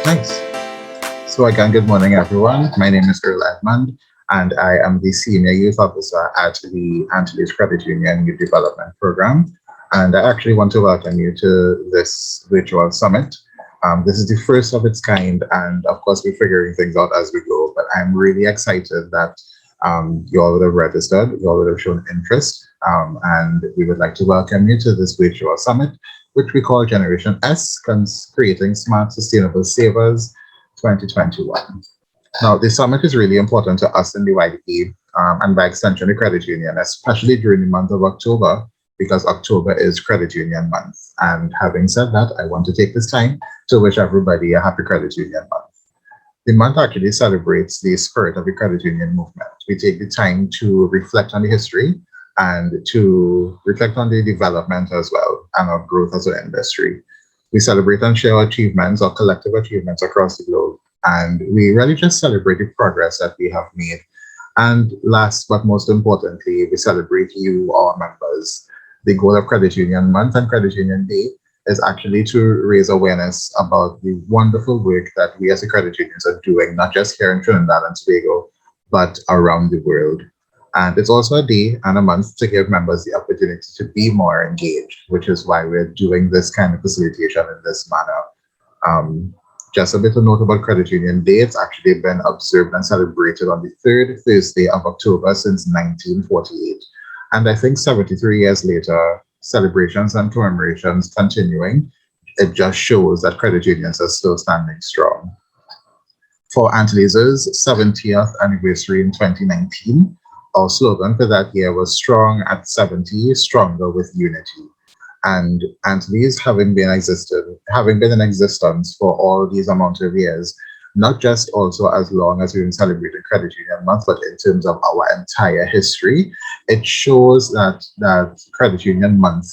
Nice. So again, good morning, everyone. My name is Earl Edmund, and I am the Senior Youth Officer at the Antilles Credit Union Youth Development Program. And I actually want to welcome you to this virtual summit. This is the first of its kind, and of course, we're figuring things out as we go. But I'm really excited that you all would have registered, you all would have shown interest, and we would like to welcome you to this virtual summit, which we call Generation S, Creating Smart, Sustainable Savers 2021. Now, this summit is really important to us in the YDE and by extension, the credit union, especially during the month of October, because October is Credit Union Month. And having said that, I want to take this time to wish everybody a happy Credit Union Month. The month actually celebrates the spirit of the credit union movement. We take the time to reflect on the history and to reflect on the development as well and our growth as an industry. We celebrate and share achievements or collective achievements across the globe. And we really just celebrate the progress that we have made. And last but most importantly, we celebrate you, our members. The goal of Credit Union Month and Credit Union Day is actually to raise awareness about the wonderful work that we as the credit unions are doing, not just here in Trinidad and Tobago, but around the world. And it's also a day and a month to give members the opportunity to be more engaged, which is why we're doing this kind of facilitation in this manner. Just a little note about Credit Union Day. It's actually been observed and celebrated on the third Thursday of October since 1948. And I think 73 years later, celebrations and commemorations continuing, it just shows that credit unions are still standing strong. For Antilles' 70th anniversary in 2019, our slogan for that year was Strong at 70, Stronger with Unity. And Antilles having been in existence for all these amount of years, not just also as long as we've been celebrating Credit Union Month, but in terms of our entire history, it shows that Credit Union Month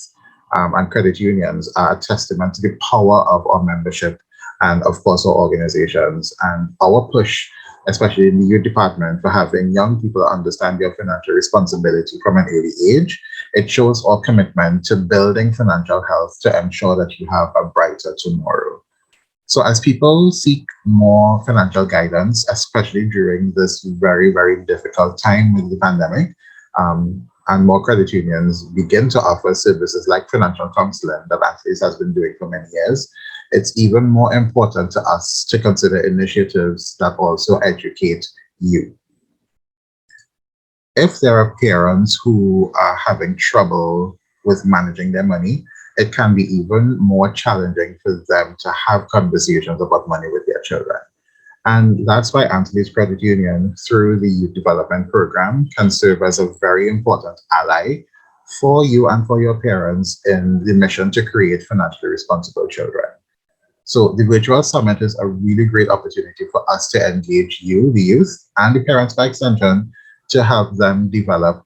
and credit unions are a testament to the power of our membership and of course our organizations and our push, especially in the youth department, for having young people understand their financial responsibility from an early age. It shows our commitment to building financial health to ensure that you have a brighter tomorrow. So as people seek more financial guidance, especially during this very, very difficult time with the pandemic, and more credit unions begin to offer services like financial counseling that Antilles has been doing for many years, it's even more important to us to consider initiatives that also educate you. If there are parents who are having trouble with managing their money, it can be even more challenging for them to have conversations about money with their children. And that's why Antilles Credit Union, through the Youth Development Program, can serve as a very important ally for you and for your parents in the mission to create financially responsible children. So the virtual summit is a really great opportunity for us to engage you, the youth, and the parents by extension, to help them develop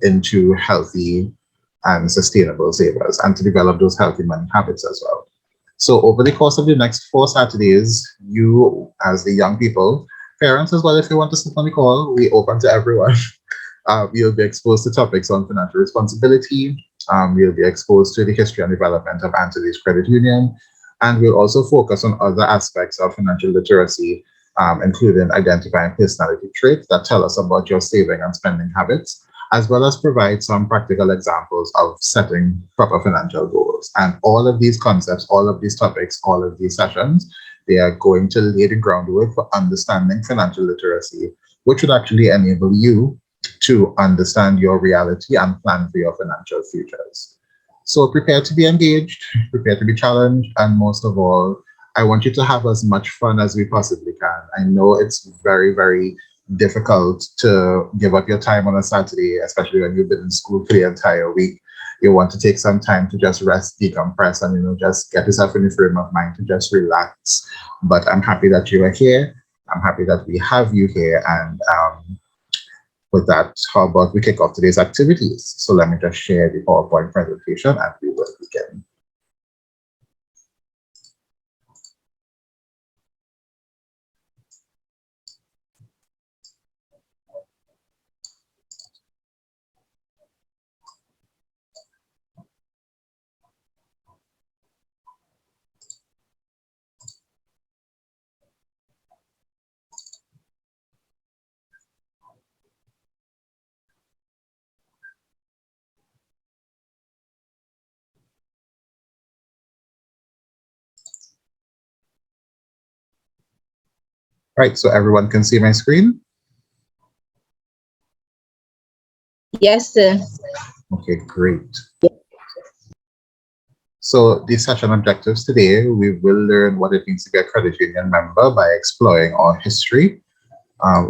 into healthy and sustainable savers and to develop those healthy money habits as well. So over the course of the next 4 Saturdays, you as the young people, parents as well, if you want to sit on the call, we open to everyone. You'll be exposed to topics on financial responsibility. You'll be exposed to the history and development of Antilles Credit Union. And we'll also focus on other aspects of financial literacy, including identifying personality traits that tell us about your saving and spending habits, as well as provide some practical examples of setting proper financial goals. And all of these concepts, all of these topics, all of these sessions, they are going to lay the groundwork for understanding financial literacy, which would actually enable you to understand your reality and plan for your financial futures. So prepare to be engaged, prepare to be challenged, and most of all, I want you to have as much fun as we possibly can. I know it's very, very difficult to give up your time on a Saturday, especially when you've been in school for the entire week. You want to take some time to just rest, decompress, and just get yourself in the frame of mind to just relax. But I'm happy that you are here. I'm happy that we have you here. And with that, how about we kick off today's activities? So let me just share the PowerPoint presentation and we will begin. Right, so everyone can see my screen? Yes, sir. Okay, great. So the session objectives today, we will learn what it means to be a credit union member by exploring our history.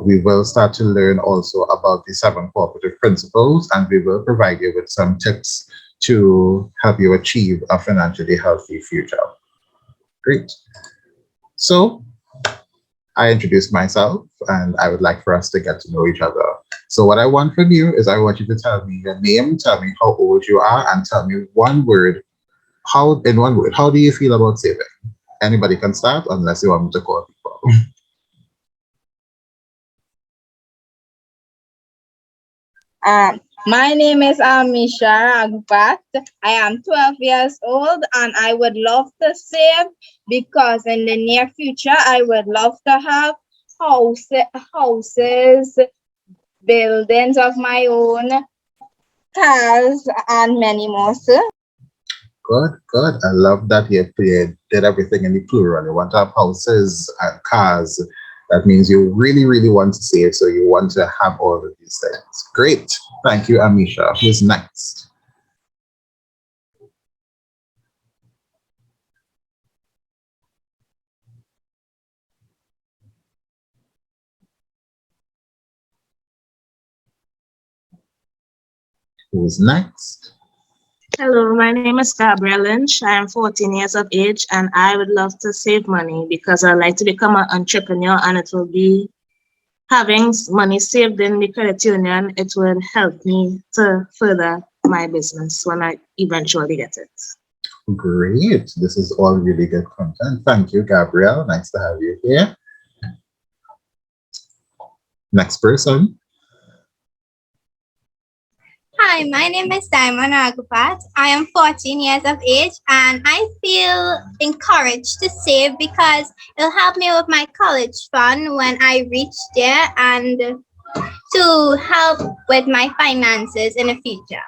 We will start to learn also about the 7 cooperative principles, and we will provide you with some tips to help you achieve a financially healthy future. Great. So I introduced myself, and I would like for us to get to know each other. So what I want from you is I want you to tell me your name, tell me how old you are, and tell me one word. How in one word, how do you feel about saving? Anybody can start unless you want me to call people. My name is Amisha Agbat. I am 12 years old and I would love to save because in the near future I would love to have house, houses, buildings of my own, cars, and many more, sir. Good, good. I love that you did everything in the plural. You want to have houses and cars. That means you really, really want to save, so you want to have all of these things. Great. Thank you, Amisha. Who's next? Who's next? Hello, my name is Gabrielle Lynch. I am 14 years of age and I would love to save money because I like to become an entrepreneur and it will be having money saved in the credit union. It will help me to further my business when I eventually get it. Great. This is all really good content. Thank you, Gabrielle. Nice to have you here. Next person. Hi, my name is Simon Agupat. I am 14 years of age and I feel encouraged to save because it'll help me with my college fund when I reach there and to help with my finances in the future.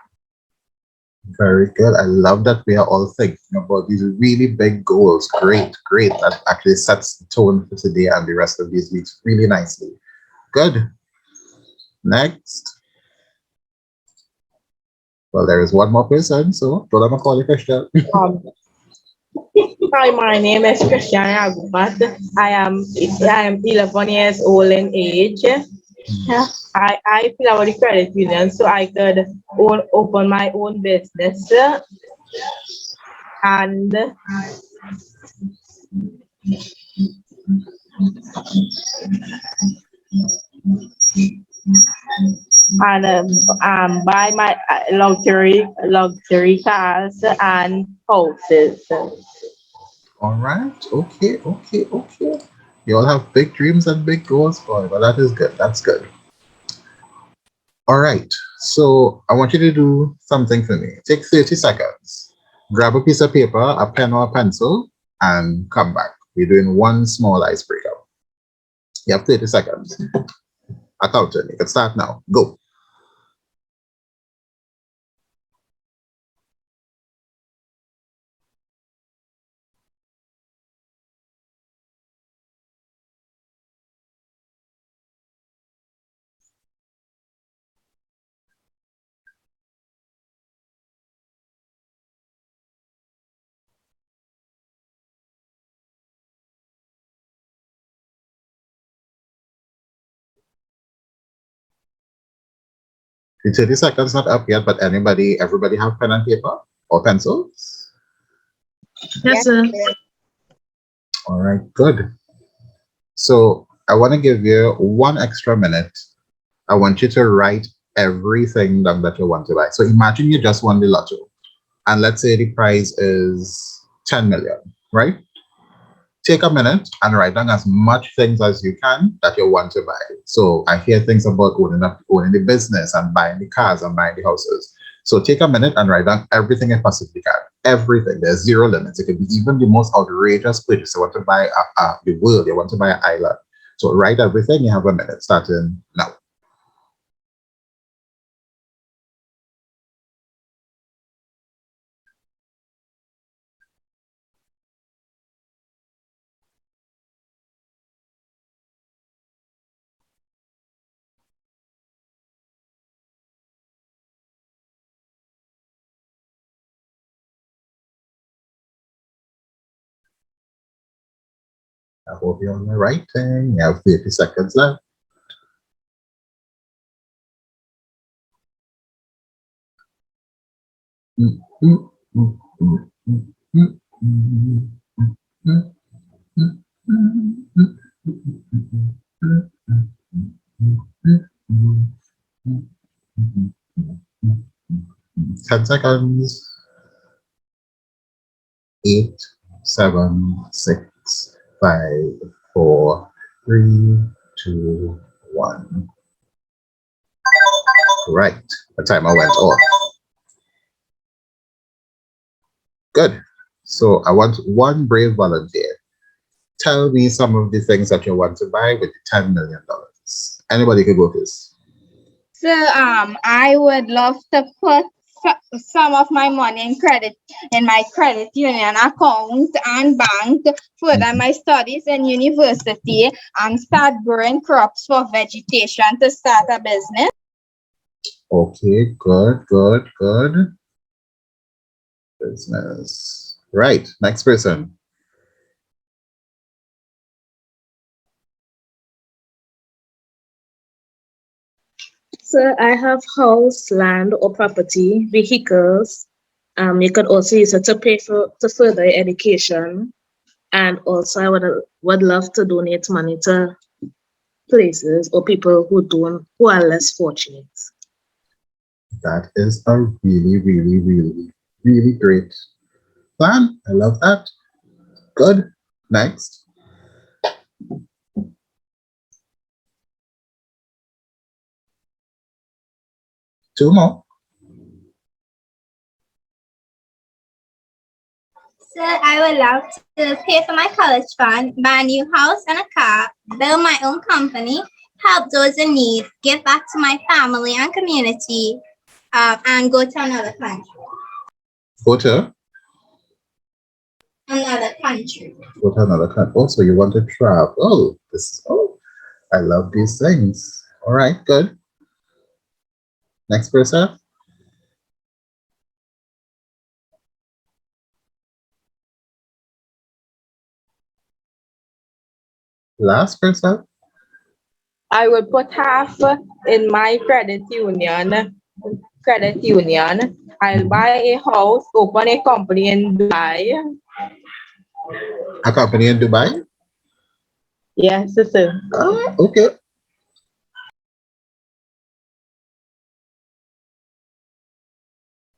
Very good. I love that we are all thinking about these really big goals. Great, great. That actually sets the tone for today and the rest of these weeks really nicely. Good. Next. Well, there is one more person, so don't have a call you, Christian. Um, Hi, my name is Christian Agubat. I am 11 years old in age. I feel about the credit union so I could open my own business and buy my luxury cars and houses. All right. Okay, okay, okay. You all have big dreams and big goals for it, but that is good. That's good. All right. So I want you to do something for me. Take 30 seconds. Grab a piece of paper, a pen or a pencil, and come back. We're doing one small icebreaker. You have 30 seconds. Accountant, you can start now. Go. The 30 seconds not up yet, but everybody have pen and paper or pencils? Yes, sir. All right, good. So I want to give you 1 extra minute. I want you to write everything down that you want to buy. So imagine you just won the lotto, and let's say the prize is 10 million, right? Take a minute and write down as much things as you can that you want to buy. So I hear things about owning the business and buying the cars and buying the houses. So take a minute and write down everything you possibly can. Everything. There's zero limits. It could be even the most outrageous purchase. You want to buy the world. You want to buy an island. So write everything. You have a minute starting now. I hope you're on the right thing. You have 30 seconds left. Ten seconds. 8, 7, 6, 5, 4, 3, 2, 1. Right. The timer went off. Good. So I want one brave volunteer. Tell me some of the things that you want to buy with the $10 million. Anybody could go first. So I would love to put some of my money in my credit union account and bank, further my studies in university, and start growing crops for vegetation to start a business. Okay, good. Business. Right. Next person. So I have house, land, or property, vehicles. You could also use it to pay to further your education, and also I would love to donate money to places or people who are less fortunate. That is a really great plan. I love that. Good. Next. Two more. So I would love to pay for my college fund, buy a new house and a car, build my own company, help those in need, give back to my family and community, and go to another country. Go to Another country. another country. Also, you want to travel. I love these things. All right, good. Next person. Last person. I will put half in my credit union. I'll buy a house, open a company in Dubai. A company in Dubai. Yes, sir. Okay.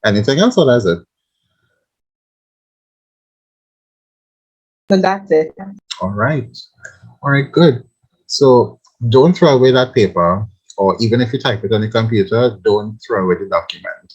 Anything else, or that's it? So that's it. All right. All right, good. So don't throw away that paper, or even if you type it on the computer, don't throw away the document.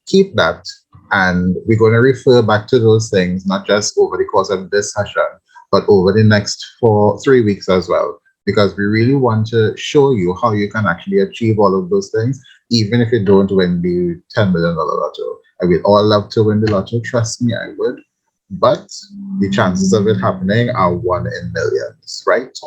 Keep that, and we're going to refer back to those things, not just over the course of this session, but over the next 3 weeks as well, because we really want to show you how you can actually achieve all of those things, even if you don't win the $10 million lotto. I would all love to win the lotto, trust me, I would. But the chances of it happening are 1 in millions, right?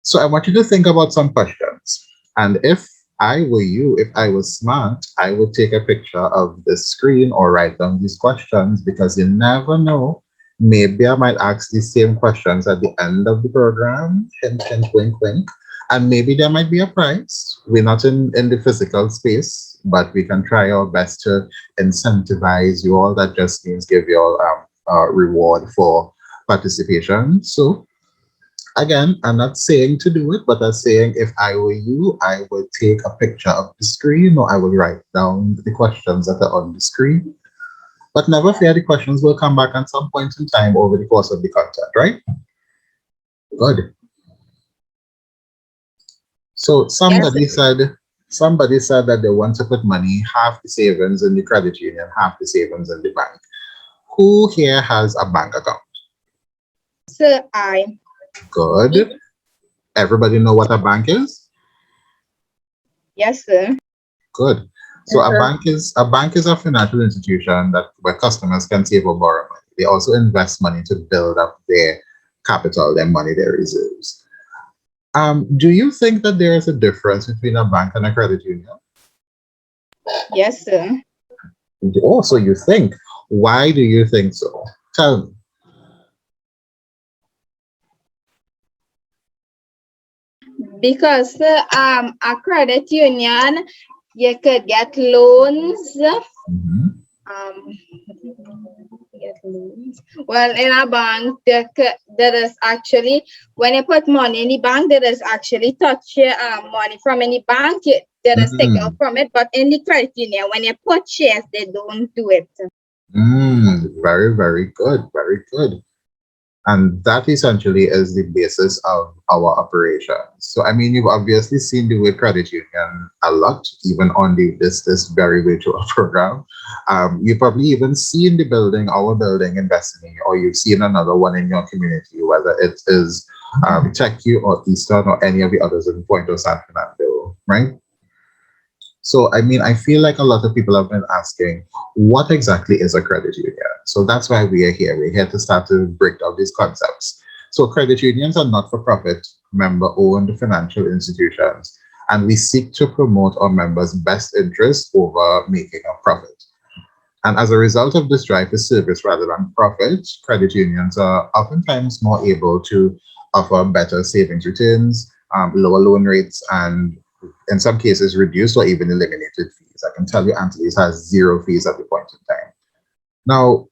So I want you to think about some questions. And if I were you, if I was smart, I would take a picture of the screen or write down these questions, because you never know. Maybe I might ask these same questions at the end of the program, hint, hint, wink, wink. And maybe there might be a prize. We're not in the physical space, but we can try our best to incentivize you all. That just means give you all a reward for participation. So again, I'm not saying to do it, but I'm saying if I were you, I would take a picture of the screen, or I would write down the questions that are on the screen. But never fear, the questions will come back at some point in time over the course of the content, right? Good. So somebody said that they want to put money, half the savings in the credit union, half the savings in the bank. Who here has a bank account? So I. Good. Everybody know what a bank is? Yes, sir. Good. So a bank is a financial institution where customers can save or borrow money. They also invest money to build up their capital, their money, their reserves. Do you think that there is a difference between a bank and a credit union? Yes, sir. Also, you think. Why do you think so? Tell me. Because a credit union, you could get loans. Mhm. Um, get loans. Well, in a bank, there is actually, when you put money in the bank, there is actually touch your money from any bank. There is take out Mm. from it, but in the credit union, when you put shares, they don't do it. Very, very good. Very good. And that essentially is the basis of our operations. So, I mean, you've obviously seen the way credit union a lot, even on this very virtual program. You've probably even seen the building, our building in Bethany, or you've seen another one in your community, whether it is TechU or Eastern or any of the others in Point of San Fernando, right? So, I mean, I feel like a lot of people have been asking, what exactly is a credit union? So that's why we are here. We're here to start to break down these concepts. So credit unions are not-for-profit, member-owned financial institutions, and we seek to promote our members' best interests over making a profit. And as a result of this drive for service rather than profit, credit unions are oftentimes more able to offer better savings returns, lower loan rates, and in some cases, reduced or even eliminated fees. I can tell you Antilles has zero fees at the point in time. Now,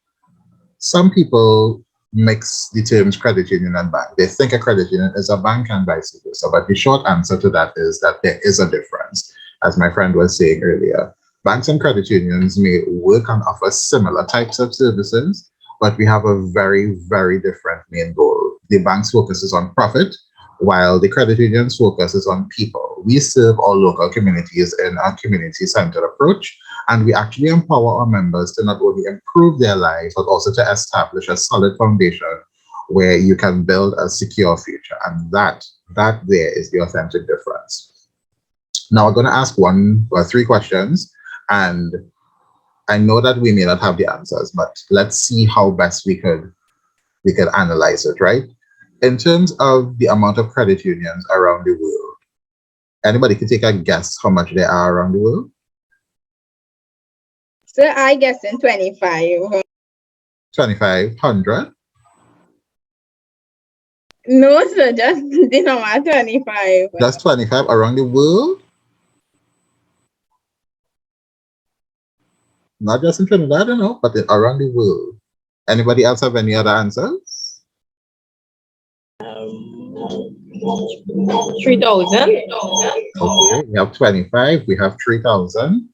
some people mix the terms credit union and bank. They think a credit union is a bank and vice versa. But the short answer to that is that there is a difference, as my friend was saying earlier. Banks and credit unions may work and offer similar types of services, but we have a very, very different main goal. The bank's focus is on profit, while the credit union's focus is on people. We serve our local communities in a community-centered approach, and we actually empower our members to not only improve their lives, but also to establish a solid foundation where you can build a secure future. And that there is the authentic difference. Now, I'm going to ask one or three questions, and I know that we may not have the answers, but let's see how best we could analyze it, right? In terms of the amount of credit unions around the world, anybody can take a guess how much there are around the world? So I guess in 25. 2,500? No, sir, just the number 25. That's 25 around the world? Not just in Trinidad, you know, but around the world. Anybody else have any other answers? 3,000. Okay, we have 25, we have 3,000.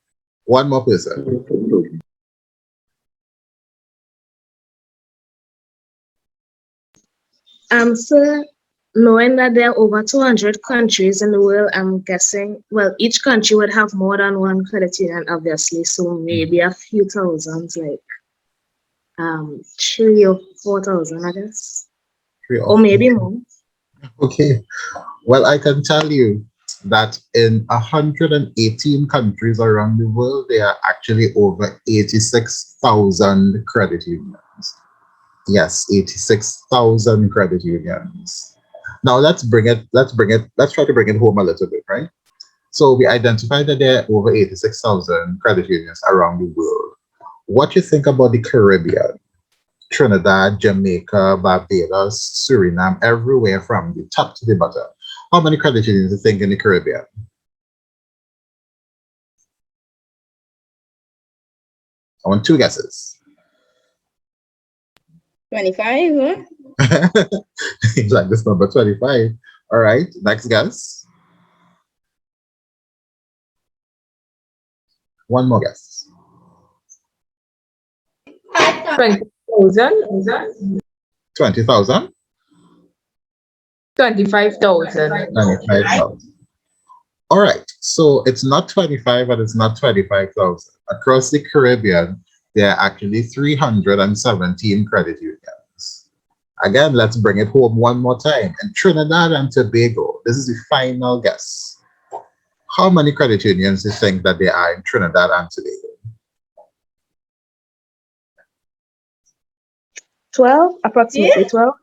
One more person. So knowing that there are over 200 countries in the world, I'm guessing, well, each country would have more than one credit union, obviously. So maybe a few thousands, like 3 or 4,000, I guess. Or maybe more. Okay. Well, I can tell you that in 118 countries around the world, there are actually over 86,000 credit unions. Yes, 86,000 credit unions. Now let's try to bring it home a little bit, right? So we identified that there are over 86,000 credit unions around the world. What do you think about the Caribbean? Trinidad, Jamaica, Barbados, Suriname, everywhere from the top to the bottom. How many credit unions do you think in the Caribbean? I want two guesses. 25. Seems like this number 25. All right, next guess. One more guess. 20,000. 20,000? 25,000. 25,000. All right, so it's not 25 and it's not 25,000. Across the Caribbean, there are actually 317 credit unions. Again, let's bring it home one more time. In Trinidad and Tobago, this is the final guess. How many credit unions do you think that there are in Trinidad and Tobago? 12, approximately 12.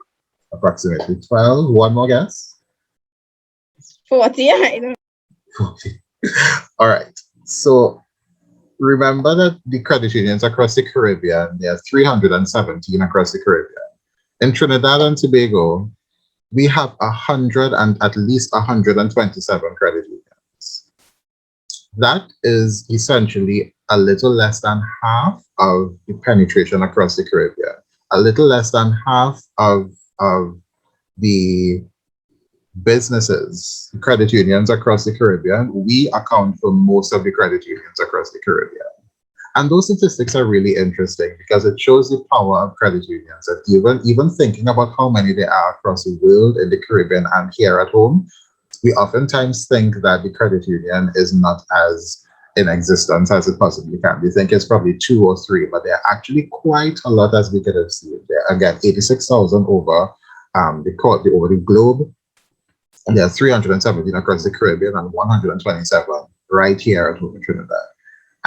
Approximately 12. One more guess. 40. I don't. Okay. All right. So remember that the credit unions across the Caribbean, there are 317 across the Caribbean. In Trinidad and Tobago, we have 100 and at least 127 credit unions. That is essentially a little less than half of the penetration across the Caribbean, a little less than half of the businesses, credit unions across the Caribbean. We account for most of the credit unions across the Caribbean. And those statistics are really interesting because it shows the power of credit unions. That even thinking about how many there are across the world, in the Caribbean and here at home, we oftentimes think that the credit union is not as in existence as it possibly can. We think it's probably two or three, but there are actually quite a lot, as we could have seen there. Again, 86,000 over over the globe. And there are 317 across the Caribbean and 127 right here at home in Trinidad.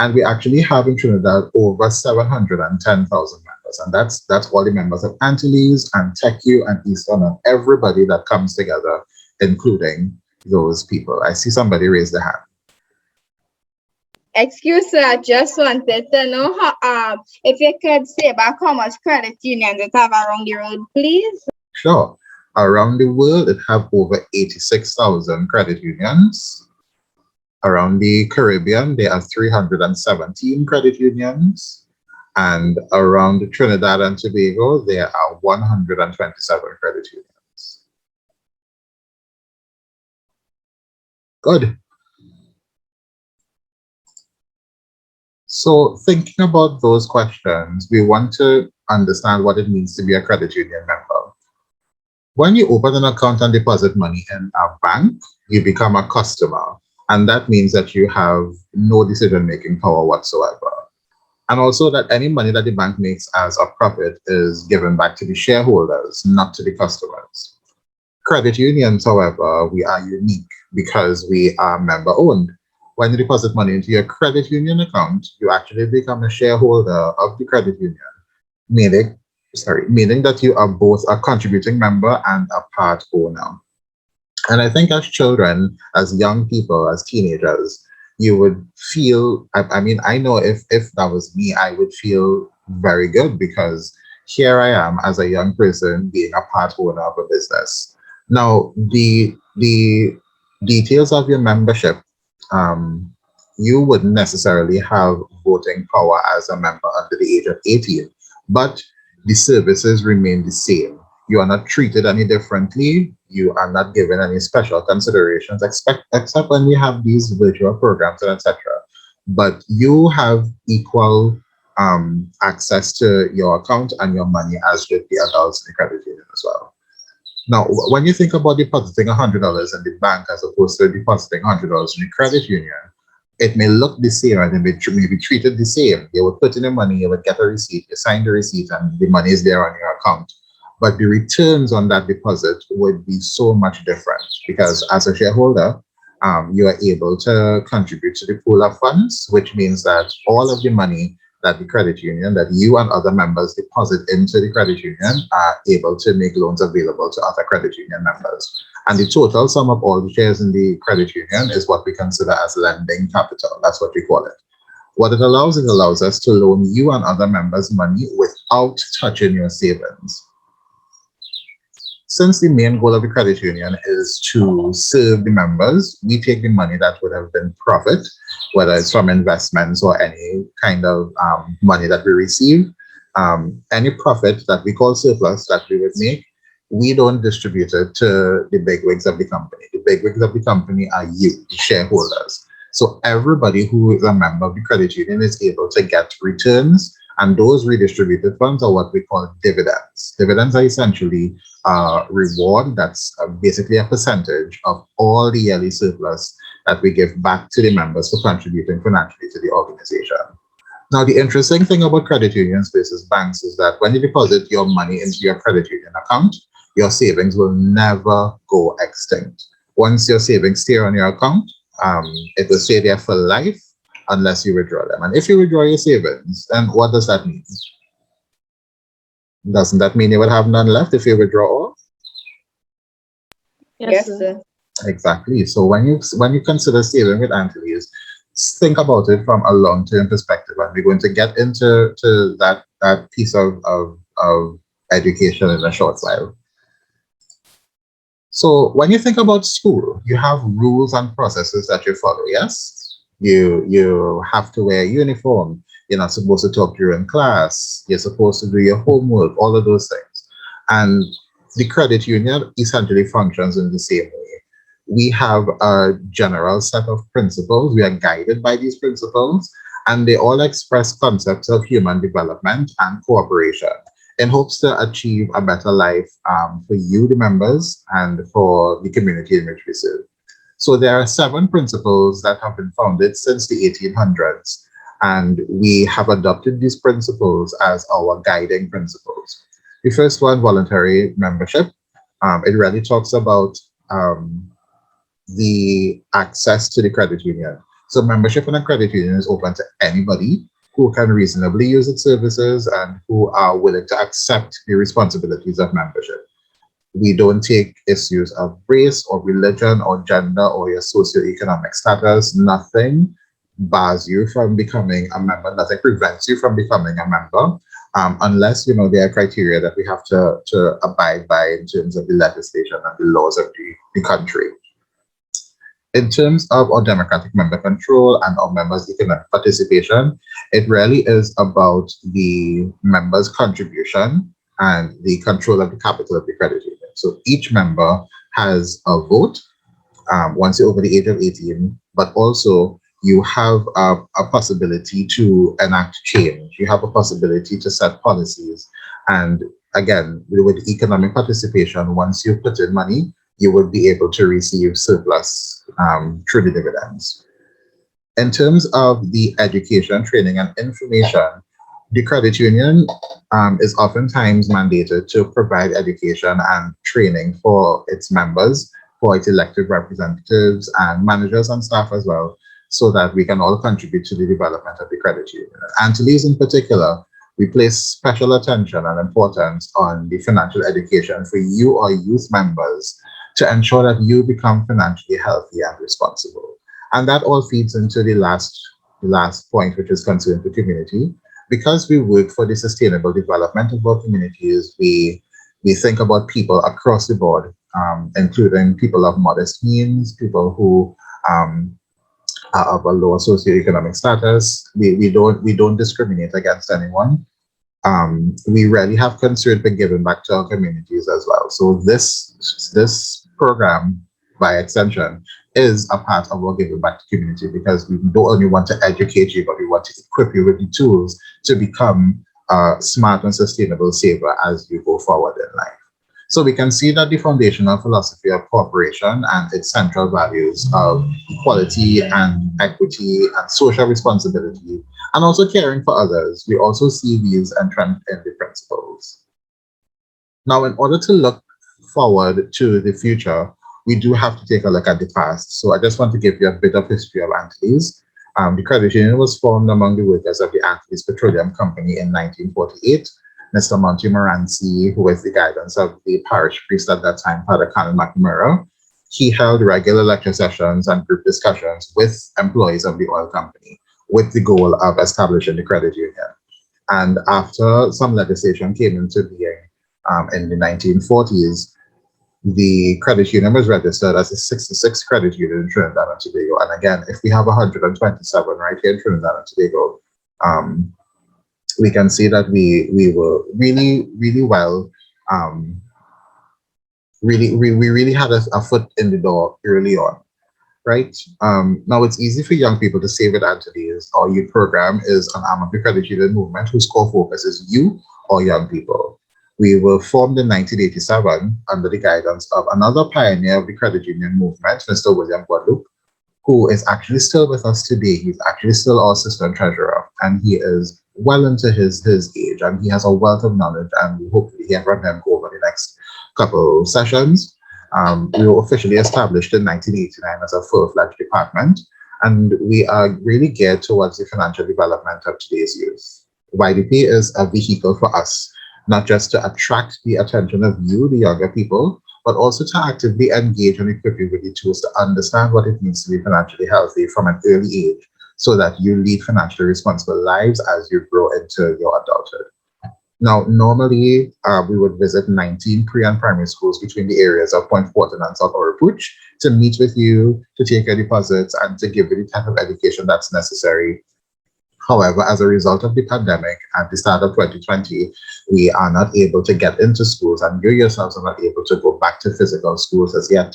And we actually have in Trinidad over 710,000 members. And that's all the members of Antilles and TechU and Eastern and everybody that comes together, including those people. I see somebody raise their hand. Excuse me, I just wanted to know how, if you could say back how much credit unions it have around the world, please. Sure. Around the world, it have over 86,000 credit unions. Around the Caribbean, there are 317 credit unions. And around Trinidad and Tobago, there are 127 credit unions. Good. So thinking about those questions, we want to understand what it means to be a credit union member. When you open an account and deposit money in a bank, you become a customer. And that means that you have no decision-making power whatsoever. And also that any money that the bank makes as a profit is given back to the shareholders, not to the customers. Credit unions, however, we are unique because we are member-owned. When you deposit money into your credit union account, you actually become a shareholder of the credit union, meaning that you are both a contributing member and a part owner. And I think as children, as young people, as teenagers, you would feel, I know if that was me, I would feel very good because here I am as a young person being a part owner of a business. Now, the details of your membership, you wouldn't necessarily have voting power as a member under the age of 18, but the services remain the same. You are not treated any differently. You are not given any special considerations, except when we have these virtual programs and etc. But you have equal access to your account and your money as with the adults in the credit union as well. Now, when you think about depositing $100 in the bank as opposed to depositing $100 in the credit union, it may look the same and it may be treated the same. You would put in the money, you would get a receipt, you sign the receipt, and the money is there on your account. But the returns on that deposit would be so much different because as a shareholder, you are able to contribute to the pool of funds, which means that all of the money that the credit union, that you and other members deposit into the credit union are able to make loans available to other credit union members. And the total sum of all the shares in the credit union is what we consider as lending capital. That's what we call it. What it allows us to loan you and other members money without touching your savings. Since the main goal of the credit union is to serve the members, we take the money that would have been profit, whether it's from investments or any kind of money that we receive, any profit that we call surplus that we would make, we don't distribute it to the bigwigs of the company. The bigwigs of the company are you, the shareholders. So everybody who is a member of the credit union is able to get returns, and those redistributed funds are what we call dividends. Dividends are essentially a reward that's basically a percentage of all the yearly surplus that we give back to the members for contributing financially to the organization. Now, the interesting thing about credit unions versus banks is that when you deposit your money into your credit union account, your savings will never go extinct. Once your savings stay on your account, it will stay there for life unless you withdraw them. And if you withdraw your savings, then what does that mean? Doesn't that mean you would have none left if you withdraw all? Yes, sir. Exactly. So when you consider saving with Antilles, think about it from a long-term perspective. And we're going to get into that piece of education in a short while. So when you think about school, you have rules and processes that you follow. Yes, you have to wear a uniform. You're not supposed to talk during class. You're supposed to do your homework. All of those things. And the credit union essentially functions in the same way. We have a general set of principles. We are guided by these principles, and they all express concepts of human development and cooperation in hopes to achieve a better life for you, the members, and for the community in which we serve. So there are 7 principles that have been founded since the 1800s, and we have adopted these principles as our guiding principles. The first one, voluntary membership. It really talks about um, the access to the credit union. So membership in a credit union is open to anybody who can reasonably use its services and who are willing to accept the responsibilities of membership. We don't take issues of race or religion or gender or your socioeconomic status. Nothing bars you from becoming a member. Nothing prevents you from becoming a member, unless there are criteria that we have to abide by in terms of the legislation and the laws of the country. In terms of our democratic member control and our members' economic participation, it really is about the members' contribution and the control of the capital of the credit union. So each member has a vote once you're over the age of 18, but also you have a possibility to enact change. You have a possibility to set policies. And again, with economic participation, once you put in money, you would be able to receive surplus through the dividends. In terms of the education, training, and information, the credit union is oftentimes mandated to provide education and training for its members, for its elected representatives and managers and staff as well, so that we can all contribute to the development of the credit union. Antilles in particular, we place special attention and importance on the financial education for you, our youth members, to ensure that you become financially healthy and responsible. And that all feeds into the last point, which is concerned with community. Because we work for the sustainable development of our communities, we think about people across the board, including people of modest means, people who are of a lower socioeconomic status. We don't discriminate against anyone. We really have concern for giving back to our communities as well. So this program, by extension, is a part of our giving back to community, because we don't only want to educate you, but we want to equip you with the tools to become a smart and sustainable saver as you go forward in life. So we can see that the foundational philosophy of cooperation and its central values of equality and equity and social responsibility, and also caring for others, we also see these entrenched in the principles. Now, in order to look forward to the future, we do have to take a look at the past. So I just want to give you a bit of history of Antilles. The credit union was formed among the workers of the Antilles Petroleum Company in 1948. Mr. Montmorency, who was the guidance of the parish priest at that time, Father Canon McNamara, he held regular lecture sessions and group discussions with employees of the oil company with the goal of establishing the credit union. And after some legislation came into being in the 1940s, the credit union was registered as the 66th credit union in Trinidad and Tobago. And again, if we have 127 right here in Trinidad and Tobago, we can see that we were really well, we really had a foot in the door early on, right? Now it's easy for young people to save at Antilles. Our youth program is an arm of the credit union movement whose core focus is you or young people. We were formed in 1987 under the guidance of another pioneer of the credit union movement, Mr. William Guadalupe, who is actually still with us today. He's actually still our assistant treasurer, and he is well into his age, and he has a wealth of knowledge, and we hopefully hear from him over the next couple sessions. We were officially established in 1989 as a full-fledged department, and we are really geared towards the financial development of today's youth. YDP is a vehicle for us, not just to attract the attention of you, the younger people, but also to actively engage and equip you with the tools to understand what it means to be financially healthy from an early age, so that you lead financially responsible lives as you grow into your adulthood. Now, normally we would visit 19 pre and primary schools between the areas of Point Fortin and South Oropouche to meet with you, to take your deposits, and to give you the type of education that's necessary. However, as a result of the pandemic at the start of 2020, we are not able to get into schools, and you yourselves are not able to go back to physical schools as yet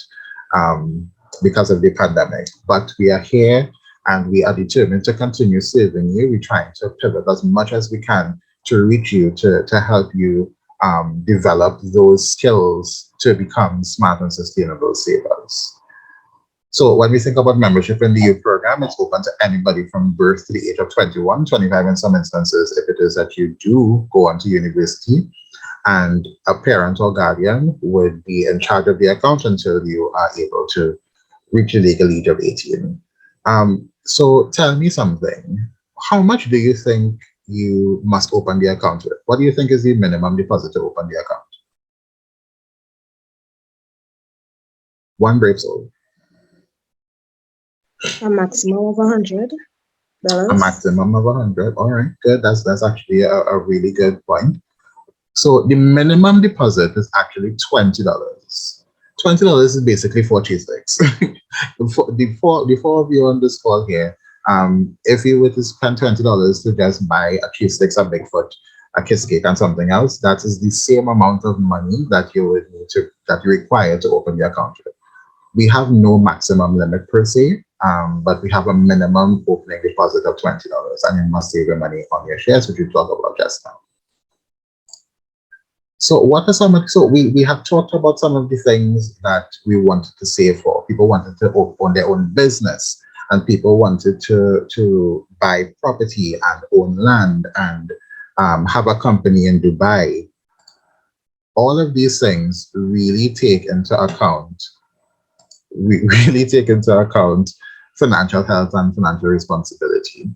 because of the pandemic. But we are here and we are determined to continue serving you. We're trying to pivot as much as we can to reach you, to help you develop those skills to become smart and sustainable savers. So when we think about membership in the youth program, it's open to anybody from birth to the age of 21, 25 in some instances, if it is that you do go on to university, and a parent or guardian would be in charge of the account until you are able to reach the legal age of 18. So tell me something. How much do you think you must open the account with? What do you think is the minimum deposit to open the account? One brave soul. A maximum of $100. A maximum of 100. All right, good. That's actually a really good point. So the minimum deposit is actually $20. $20 is basically 4 cheese sticks. The four of you on this call here, if you were to spend $20 to just buy a cheese sticks, a Bigfoot, a kiss cake, and something else, that is the same amount of money that you would need to that you require to open the account with. We have no maximum limit per se, but we have a minimum opening deposit of $20, and you must save your money on your shares, which we talked about just now. So what are some? So we have talked about some of the things that we wanted to save for. People wanted to own their own business, and people wanted to buy property and own land and have a company in Dubai. All of these things really take into account. We really take into account financial health and financial responsibility.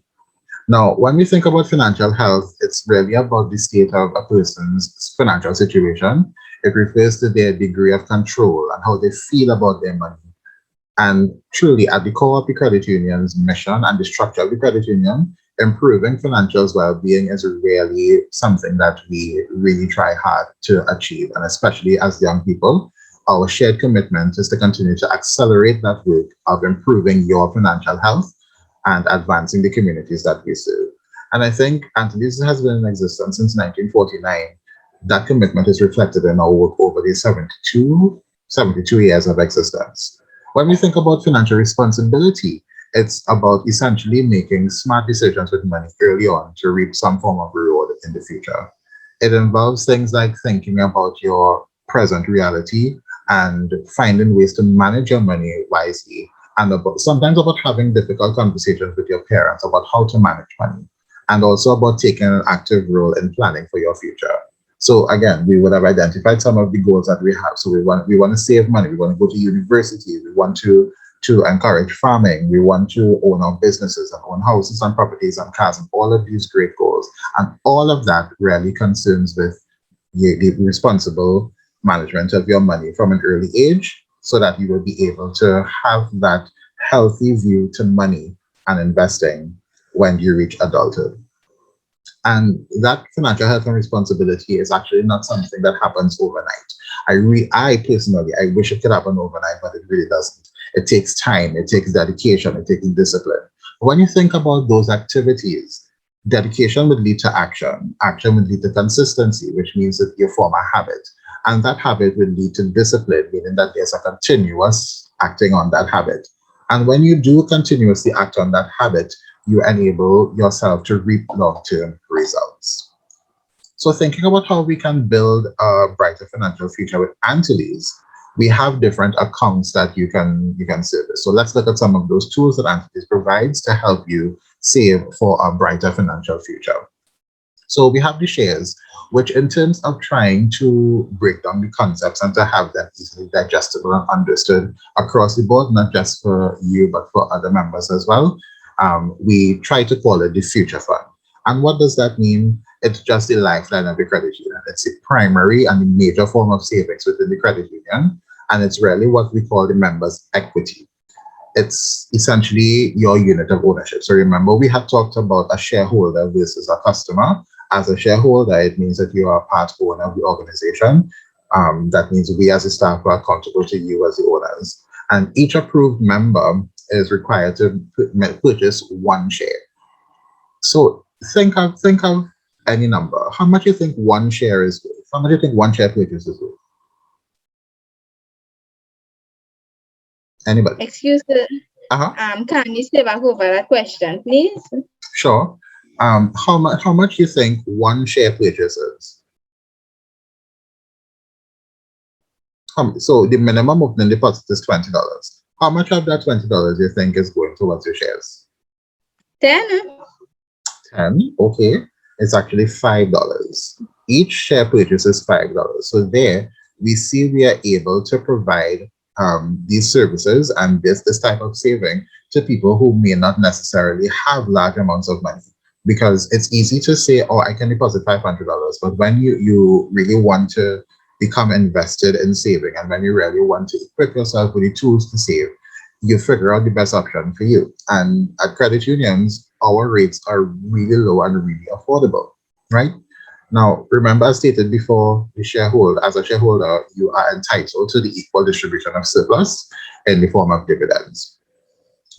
Now, when we think about financial health, it's really about the state of a person's financial situation. It refers to their degree of control and how they feel about their money. And truly, at the core of the credit union's mission and the structure of the credit union, improving financial well-being is really something that we really try hard to achieve. And especially as young people, our shared commitment is to continue to accelerate that work of improving your financial health and advancing the communities that we serve. And I think Antilles has been in existence since 1949. That commitment is reflected in our work over the 72 years of existence. When we think about financial responsibility, it's about essentially making smart decisions with money early on to reap some form of reward in the future. It involves things like thinking about your present reality and finding ways to manage your money wisely, and sometimes about having difficult conversations with your parents about how to manage money, and also about taking an active role in planning for your future. So again, we would have identified some of the goals that we have. So we want to save money, we want to go to university, we want to encourage farming, we want to own our businesses and own houses and properties and cars and all of these great goals. And all of that really concerns with the responsible management of your money from an early age, so that you will be able to have that healthy view to money and investing when you reach adulthood. And that financial health and responsibility is actually not something that happens overnight. I personally, I wish it could happen overnight, but it really doesn't. It takes time, it takes dedication, it takes discipline. When you think about those activities, dedication would lead to action. Action would lead to consistency, which means that you form a habit. And that habit will lead to discipline, meaning that there's a continuous acting on that habit. And when you do continuously act on that habit, you enable yourself to reap long-term results. So thinking about how we can build a brighter financial future with Antilles, we have different accounts that you can service. So let's look at some of those tools that Antilles provides to help you save for a brighter financial future. So we have the shares, which in terms of trying to break down the concepts and to have them easily digestible and understood across the board, not just for you, but for other members as well, we try to call it the future fund. And what does that mean? It's just the lifeline of the credit union. It's the primary and the major form of savings within the credit union. And it's really what we call the members' equity. It's essentially your unit of ownership. So remember, we had talked about a shareholder versus a customer. As a shareholder, it means that you are a part owner of the organization. That means we as a staff are accountable to you as the owners. And each approved member is required to purchase one share. So think of any number. How much you think one share is worth? How much you think one share purchase is worth? Anybody? Excuse me. Uh-huh. Can you say back over that question, please? Sure. How much you think one share purchase is? So the minimum opening deposit is $20. How much of that $20 you think is going towards your shares? 10. 10. Okay. It's actually $5. Each share purchase is $5. So there we see we are able to provide these services and this type of saving to people who may not necessarily have large amounts of money. Because it's easy to say, oh, I can deposit $500. But when you really want to become invested in saving, and when you really want to equip yourself with the tools to save, you figure out the best option for you. And at credit unions, our rates are really low and really affordable, right? Now, remember, as stated before, as a shareholder, you are entitled to the equal distribution of surplus in the form of dividends.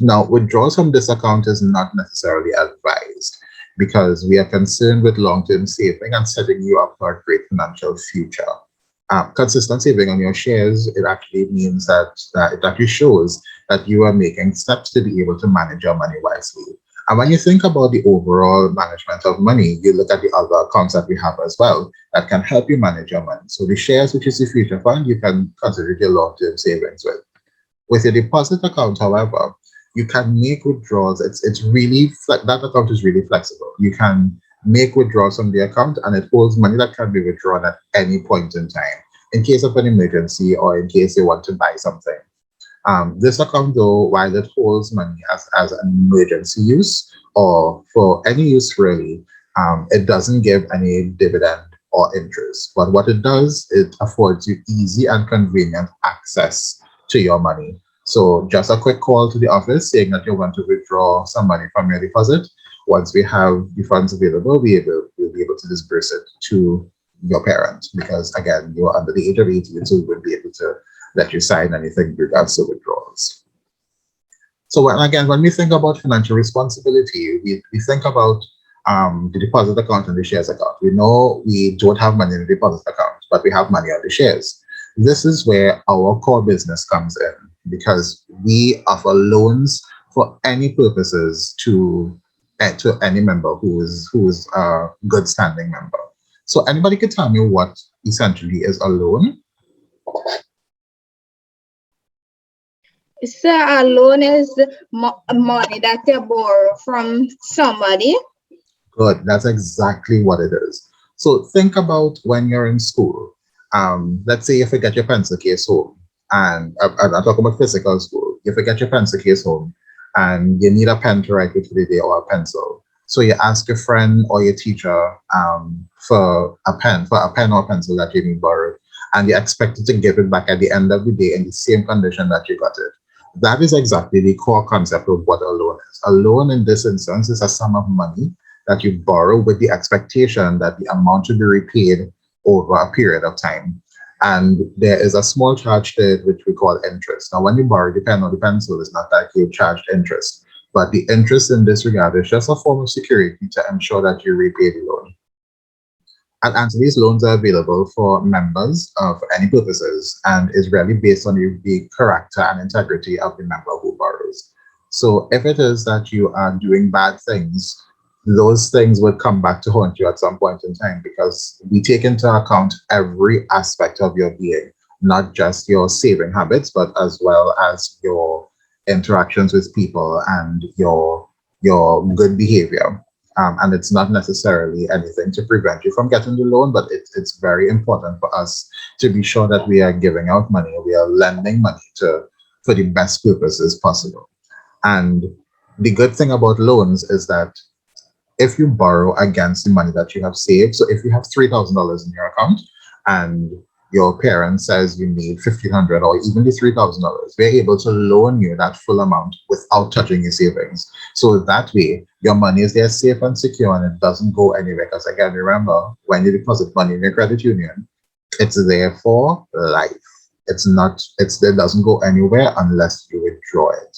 Now, withdrawals from this account is not necessarily advised because we are concerned with long-term saving and setting you up for a great financial future. Consistent saving on your shares, it actually means that it actually shows that you are making steps to be able to manage your money wisely. And when you think about the overall management of money, you look at the other accounts that we have as well that can help you manage your money. So the shares, which is the future fund, you can consider your long-term savings with. With your deposit account, however, you can make withdrawals. It's really that account is really flexible. You can make withdrawals from the account, and it holds money that can be withdrawn at any point in time in case of an emergency or in case you want to buy something. This account, though, while it holds money as an emergency use or for any use really, it doesn't give any dividend or interest. But what it does, it affords you easy and convenient access to your money. So just a quick call to the office saying that you want to withdraw some money from your deposit. Once we have the funds available, we'll be able to disburse it to your parent because, again, you're under the age of 18, so we wouldn't be able to let you sign anything with regards to withdrawals. So when we think about financial responsibility, we think about the deposit account and the shares account. We know we don't have money in the deposit account, but we have money on the shares. This is where our core business comes in because we offer loans for any purposes to any member who is a good standing member. So anybody could tell me what essentially is a loan? So a loan is money that you borrow from somebody. Good, that's exactly what it is. So think about when you're in school. Let's say you forget your pencil case home, and I'm talking about physical school. You forget your pencil case home, and you need a pen to write with today or a pencil. So you ask your friend or your teacher for a pen or pencil that you need borrowed, and you're expected to give it back at the end of the day in the same condition that you got it. That is exactly the core concept of what a loan is. A loan in this instance is a sum of money that you borrow with the expectation that the amount will be repaid over a period of time. And there is a small charge to it, which we call interest. Now, when you borrow the pen or the pencil, it's not that you charged interest, but the interest in this regard is just a form of security to ensure that you repay the loan. And Antilles loans are available for members for any purposes and is really based on the character and integrity of the member who borrows. So if it is that you are doing bad things, those things would come back to haunt you at some point in time because we take into account every aspect of your being, not just your saving habits, but as well as your interactions with people and your good behavior. And it's not necessarily anything to prevent you from getting the loan, but it's very important for us to be sure that we are giving out money, we are lending money for the best purposes possible. And the good thing about loans is that if you borrow against the money that you have saved, so if you have $3,000 in your account and your parent says you need $1,500 or even the $3,000, we're able to loan you that full amount without touching your savings. So that way, your money is there safe and secure and it doesn't go anywhere. Because again, remember, when you deposit money in your credit union, it's there for life. It doesn't go anywhere unless you withdraw it.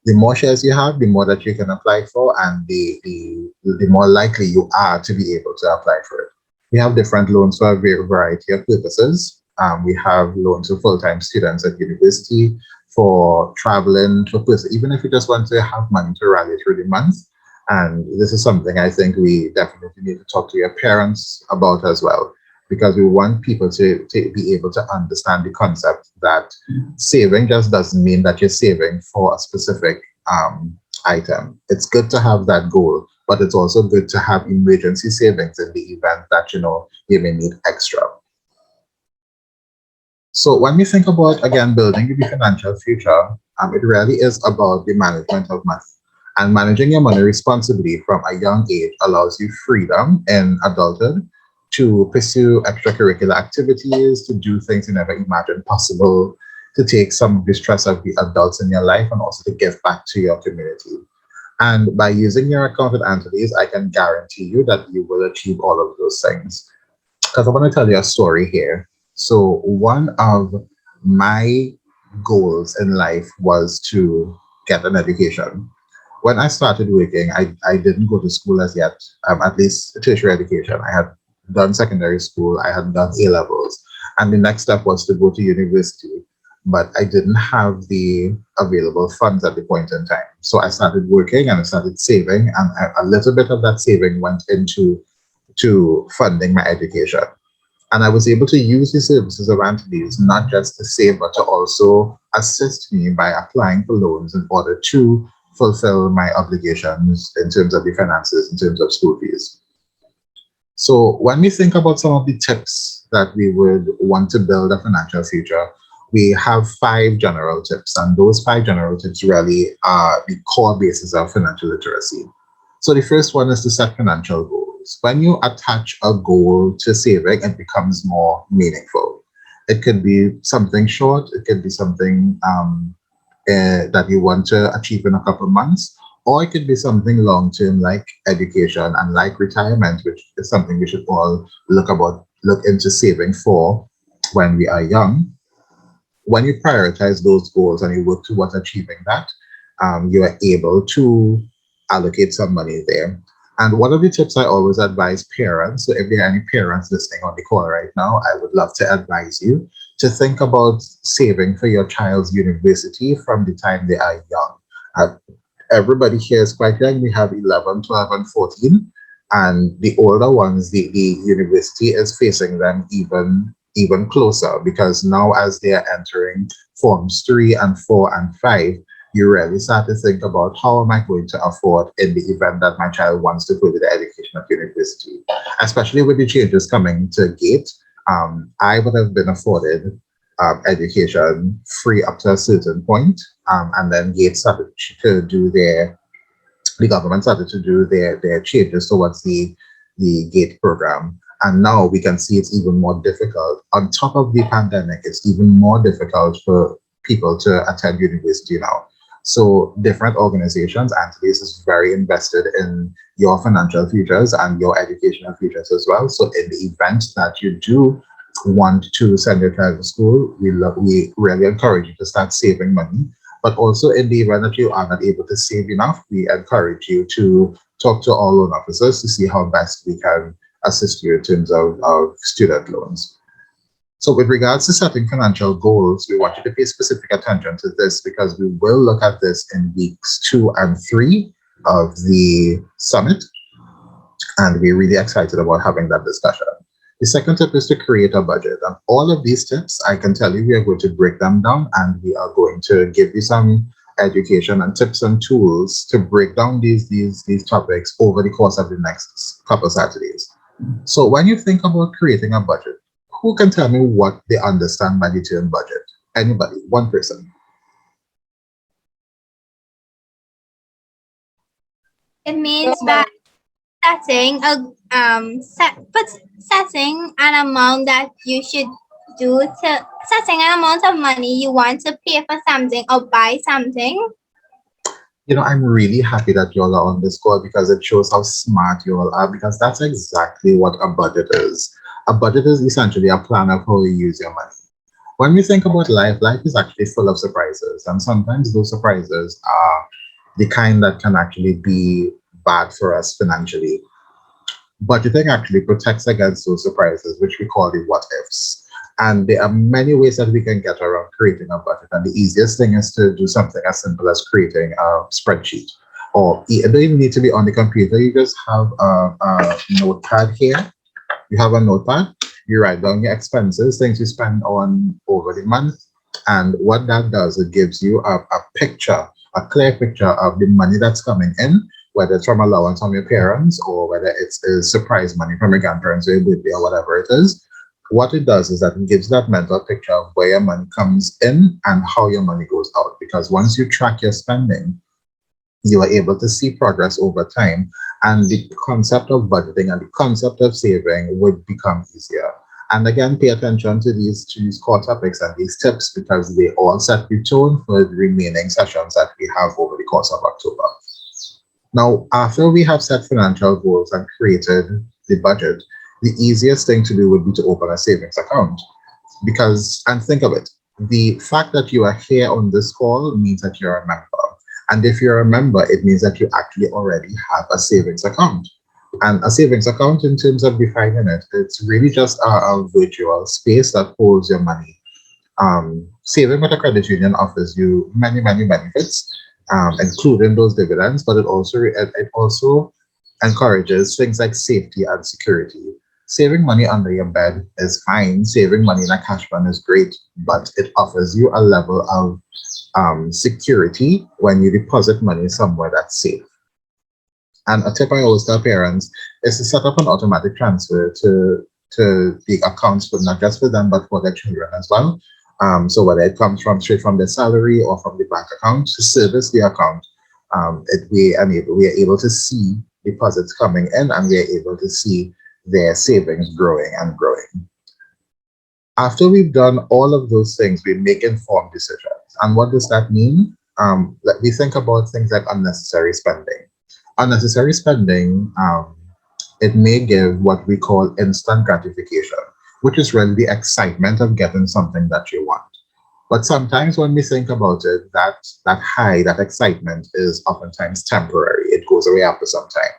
The more shares you have, the more that you can apply for, and the more likely you are to be able to apply for it. We have different loans for a variety of purposes. We have loans for full-time students at university, for traveling, even if you just want to have money to rally through the month. And this is something I think we definitely need to talk to your parents about as well, because we want people to be able to understand the concept that saving just doesn't mean that you're saving for a specific item. It's good to have that goal, but it's also good to have emergency savings in the event that you may need extra. So when we think about, again, building the financial future, it really is about the management of money. And managing your money responsibly from a young age allows you freedom in adulthood to pursue extracurricular activities, to do things you never imagined possible, to take some of the stress of the adults in your life, and also to give back to your community. And by using your account at Antilles, I can guarantee you that you will achieve all of those things. Because I want to tell you a story here. So, one of my goals in life was to get an education. When I started working, I didn't go to school as yet, at least tertiary education. I had done secondary school, I had done A levels, and the next step was to go to university. But I didn't have the available funds at the point in time. So I started working and I started saving, and a little bit of that saving went into funding my education. And I was able to use the services of Antilles not just to save, but to also assist me by applying for loans in order to fulfill my obligations in terms of the finances, in terms of school fees. So when we think about some of the tips that we would want to build a financial future, we have 5 general tips, and those 5 general tips really are the core basis of financial literacy. So the first one is to set financial goals. When you attach a goal to saving, it becomes more meaningful. It could be something short, it could be something that you want to achieve in a couple of months, or it could be something long term like education and like retirement, which is something we should all look into saving for when we are young. When you prioritize those goals and you work towards achieving that, you are able to allocate some money there. And one of the tips I always advise parents, so if there are any parents listening on the call right now, I would love to advise you to think about saving for your child's university from the time they are young. Uh, Everybody here is quite young. We have 11, 12, and 14. And the older ones, the university is facing them even closer, because now as they are entering forms 3 and 4 and 5, you really start to think about how am I going to afford in the event that my child wants to further the education at university, especially with the changes coming to GATE. I would have been afforded education free up to a certain point, and then GATE started to do the government started to do their changes towards the GATE program. And now we can see it's even more difficult. On top of the pandemic, it's even more difficult for people to attend university now. So different organizations, Antilles is very invested in your financial futures and your educational futures as well. So in the event that you do want to send your child to school, we really encourage you to start saving money. But also in the event that you are not able to save enough, we encourage you to talk to our loan officers to see how best we can assist you in terms of student loans. So with regards to setting financial goals, we want you to pay specific attention to this, because we will look at this in weeks 2 and 3 of the summit. And we're really excited about having that discussion. The second tip is to create a budget. And all of these tips, I can tell you, we are going to break them down, and we are going to give you some education and tips and tools to break down these topics over the course of the next couple of Saturdays. So when you think about creating a budget, who can tell me what they understand by the term budget? Anybody? One person. It means by setting setting an amount that you should do to setting an amount of money you want to pay for something or buy something? I'm really happy that you all are on this call because it shows how smart you all are, because that's exactly what a budget is. A budget is essentially a plan of how you use your money. When we think about life, life is actually full of surprises, and sometimes those surprises are the kind that can actually be bad for us financially. Budgeting actually protects against those surprises, which we call the what ifs. And there are many ways that we can get around creating a budget. And the easiest thing is to do something as simple as creating a spreadsheet. Or it doesn't even need to be on the computer. You just have a notepad here. You have a notepad. You write down your expenses, things you spend on over the month. And what that does, it gives you a picture, a clear picture of the money that's coming in, whether it's from allowance from your parents or whether it's surprise money from your grandparents or your birthday or whatever it is. What it does is that it gives that mental picture of where your money comes in and how your money goes out. Because once you track your spending, you are able to see progress over time, and the concept of budgeting and the concept of saving would become easier. And again, pay attention to these core topics and these tips, because they all set the tone for the remaining sessions that we have over the course of October. Now, after we have set financial goals and created the budget, the easiest thing to do would be to open a savings account. Because, and think of it, the fact that you are here on this call means that you're a member. And if you're a member, it means that you actually already have a savings account. And a savings account, in terms of defining it, it's really just a virtual space that holds your money. Saving with a credit union offers you many, many benefits, including those dividends, but it also encourages things like safety and security. Saving money under your bed is fine. Saving money in a cash fund is great, but it offers you a level of security when you deposit money somewhere that's safe. And a tip I always tell parents is to set up an automatic transfer to the accounts, for not just for them, but for their children as well. So whether it comes from straight from their salary or from the bank account, to service the account, we are able to see deposits coming in, and we are able to see their savings growing and growing. After we've done all of those things, we make informed decisions. And what does that mean? We think about things like unnecessary spending. Unnecessary spending, it may give what we call instant gratification, which is really the excitement of getting something that you want. But sometimes when we think about it, that high, that excitement is oftentimes temporary. It goes away after some time.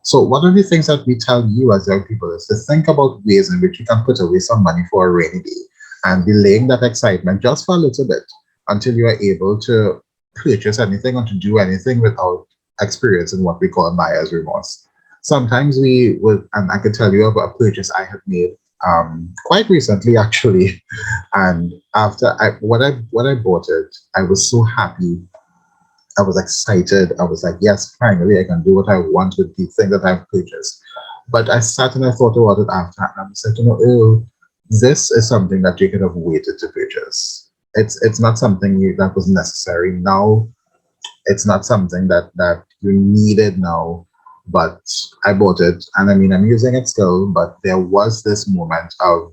So one of the things that we tell you as young people is to think about ways in which you can put away some money for a rainy day and delaying that excitement just for a little bit until you are able to purchase anything or to do anything without experiencing what we call buyer's remorse. Sometimes we would, and I could tell you about a purchase I have made quite recently actually, and when I bought it, I was so happy. I was excited. I was like, yes, finally I can do what I want with the thing that I've purchased. But I sat and I thought about it after, and I was like, this is something that you could have waited to purchase. It's not something that was necessary now. It's not something that you needed now, but I bought it, and I mean, I'm using it still, but there was this moment of,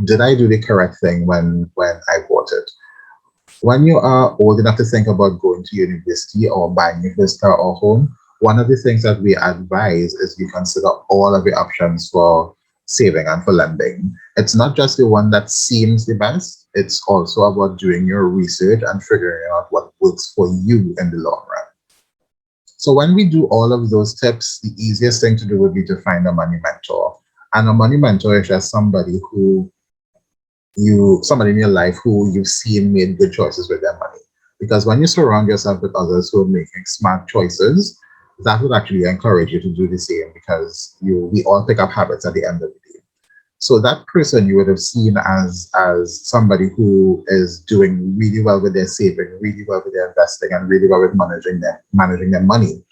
did I do the correct thing when I bought it? When you are old enough to think about going to university or buying a vista or home, one of the things that we advise is you consider all of the options for saving and for lending. It's not just the one that seems the best, it's also about doing your research and figuring out what works for you in the long run. So when we do all of those tips, the easiest thing to do would be to find a money mentor. And a money mentor is just somebody in your life who you've seen made good choices with their money. Because when you surround yourself with others who are making smart choices, that would actually encourage you to do the same, because we all pick up habits at the end of the day. So that person you would have seen as somebody who is doing really well with their saving, really well with their investing, and really well with managing their money.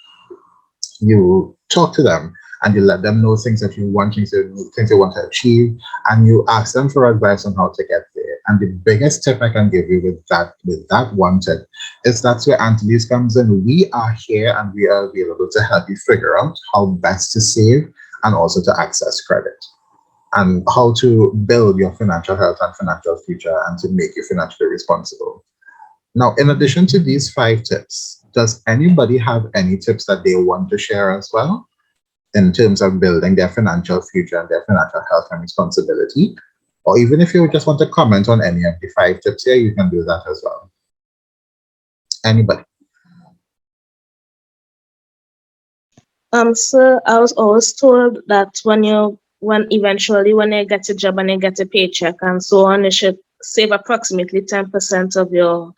You talk to them and you let them know things that you want, things you want to achieve, and you ask them for advice on how to get there. And the biggest tip I can give you with that one tip is that's where Antilles comes in. We are here and we are available to help you figure out how best to save and also to access credit. and how to build your financial health and financial future and to make you financially responsible. Now, in addition to these 5 tips, does anybody have any tips that they want to share as well in terms of building their financial future and their financial health and responsibility? Or even if you just want to comment on any of the 5 tips here, you can do that as well. Anybody? So I was always told that when you get a job and you get a paycheck and so on, you should save approximately 10% of your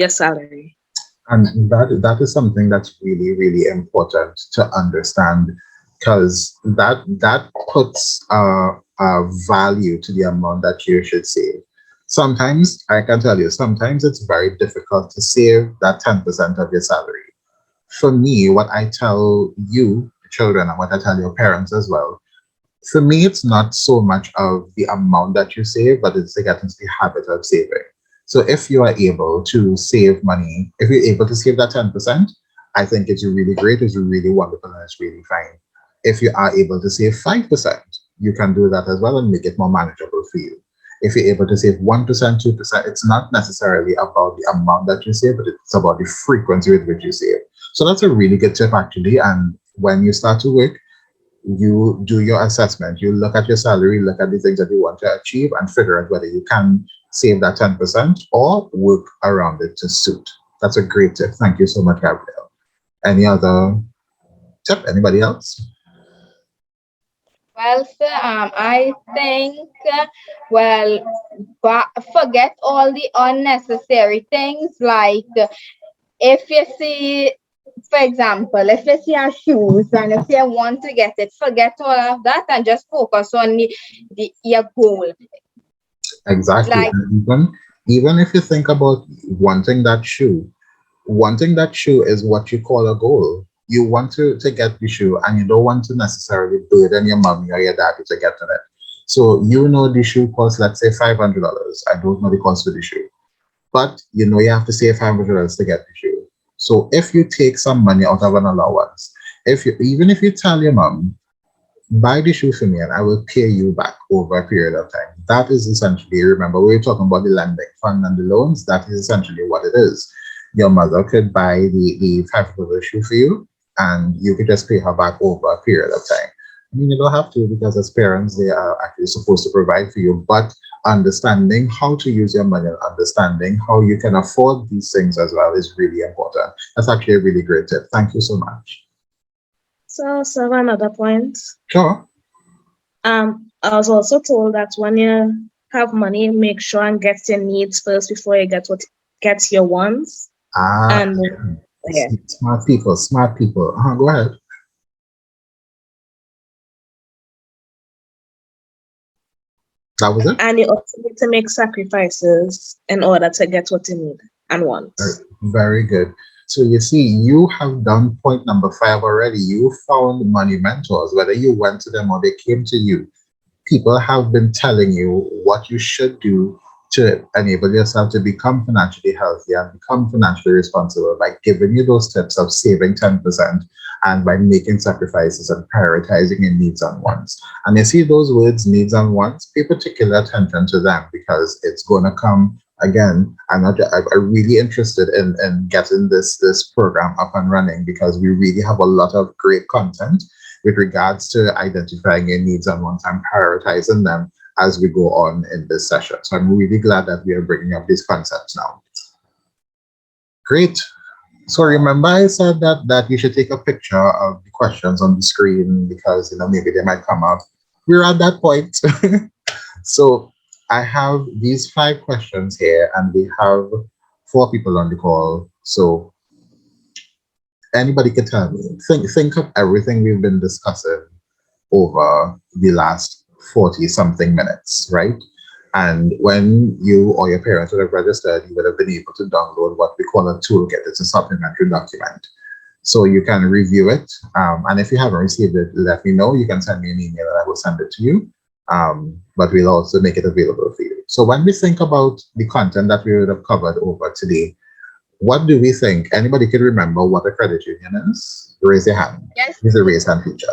salary. And that is something that's really, really important to understand, because that puts a value to the amount that you should save. Sometimes, I can tell you, sometimes it's very difficult to save that 10% of your salary. For me, what I tell you, children, and what I tell your parents as well, for me, it's not so much of the amount that you save, but it's to get into the habit of saving. So if you are able to save money, if you're able to save that 10%, I think it's really great, it's really wonderful, and it's really fine. If you are able to save 5%, you can do that as well and make it more manageable for you. If you're able to save 1%, 2%, it's not necessarily about the amount that you save, but it's about the frequency with which you save. So that's a really good tip, actually. And when you start to work, you do your assessment, you look at your salary, look at the things that you want to achieve, and figure out whether you can save that 10% or work around it to suit. That's a great tip. Thank you so much, Gabrielle. Any other tip? Anybody else? Well, sir, I think, well, forget all the unnecessary things like if you see, for example, if you see a shoes and if you want to get it, forget all of that and just focus on your goal. Exactly. Like, And even if you think about wanting that shoe is what you call a goal. You want to get the shoe and you don't want to necessarily burden your mommy or your daddy to get to it. So you know the shoe costs, let's say, $500. I don't know the cost of the shoe, but you know you have to save $500 to get the shoe. So if you take some money out of an allowance, even if you tell your mom, buy the shoe for me and I will pay you back over a period of time. That is essentially, remember, we were talking about the lending fund and the loans. That is essentially what it is. Your mother could buy the $500 shoe for you and you could just pay her back over a period of time. I mean, you don't have to, because as parents, they are actually supposed to provide for you, but understanding how to use your money and understanding how you can afford these things as well is really important. That's actually a really great tip. Thank you so much. So another point. Sure. I was also told that when you have money, make sure and get your needs first before you get your wants. And yeah. Smart people. Go ahead. That was it? And you also need to make sacrifices in order to get what you need and want. Very good. So you see, you have done point number 5 already. You found money mentors, whether you went to them or they came to you. People have been telling you what you should do to enable yourself to become financially healthy and become financially responsible by giving you those tips of saving 10% and by making sacrifices and prioritizing your needs and wants. And you see those words, needs and wants, pay particular attention to them, because it's going to come again. I'm really interested in getting this program up and running, because we really have a lot of great content with regards to identifying your needs and wants and prioritizing them as we go on in this session. So I'm really glad that we are bringing up these concepts now. Great. So remember I said that you should take a picture of the questions on the screen, because maybe they might come up. We're at that point. So I have these 5 questions here and we have 4 people on the call. So anybody can tell me, think of everything we've been discussing over the last 40 something minutes, right? And when you or your parents would have registered, you would have been able to download what we call a toolkit. It's a supplementary document. So you can review it. And if you haven't received it, let me know. You can send me an email and I will send it to you. But we'll also make it available for you. So when we think about the content that we would have covered over today, what do we think? Anybody can remember what a credit union is? Raise your hand. Yes. Use the raise hand feature.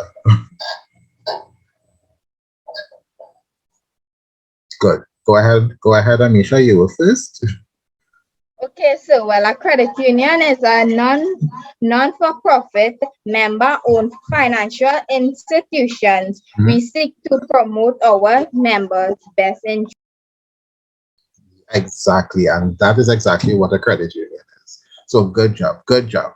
Good. Go ahead, Amisha. You were first. Okay, so well, a credit union is a non-for-profit member-owned financial institutions. Mhm. We seek to promote our members' best interest. Exactly, and that is exactly what a credit union is. So good job, good job.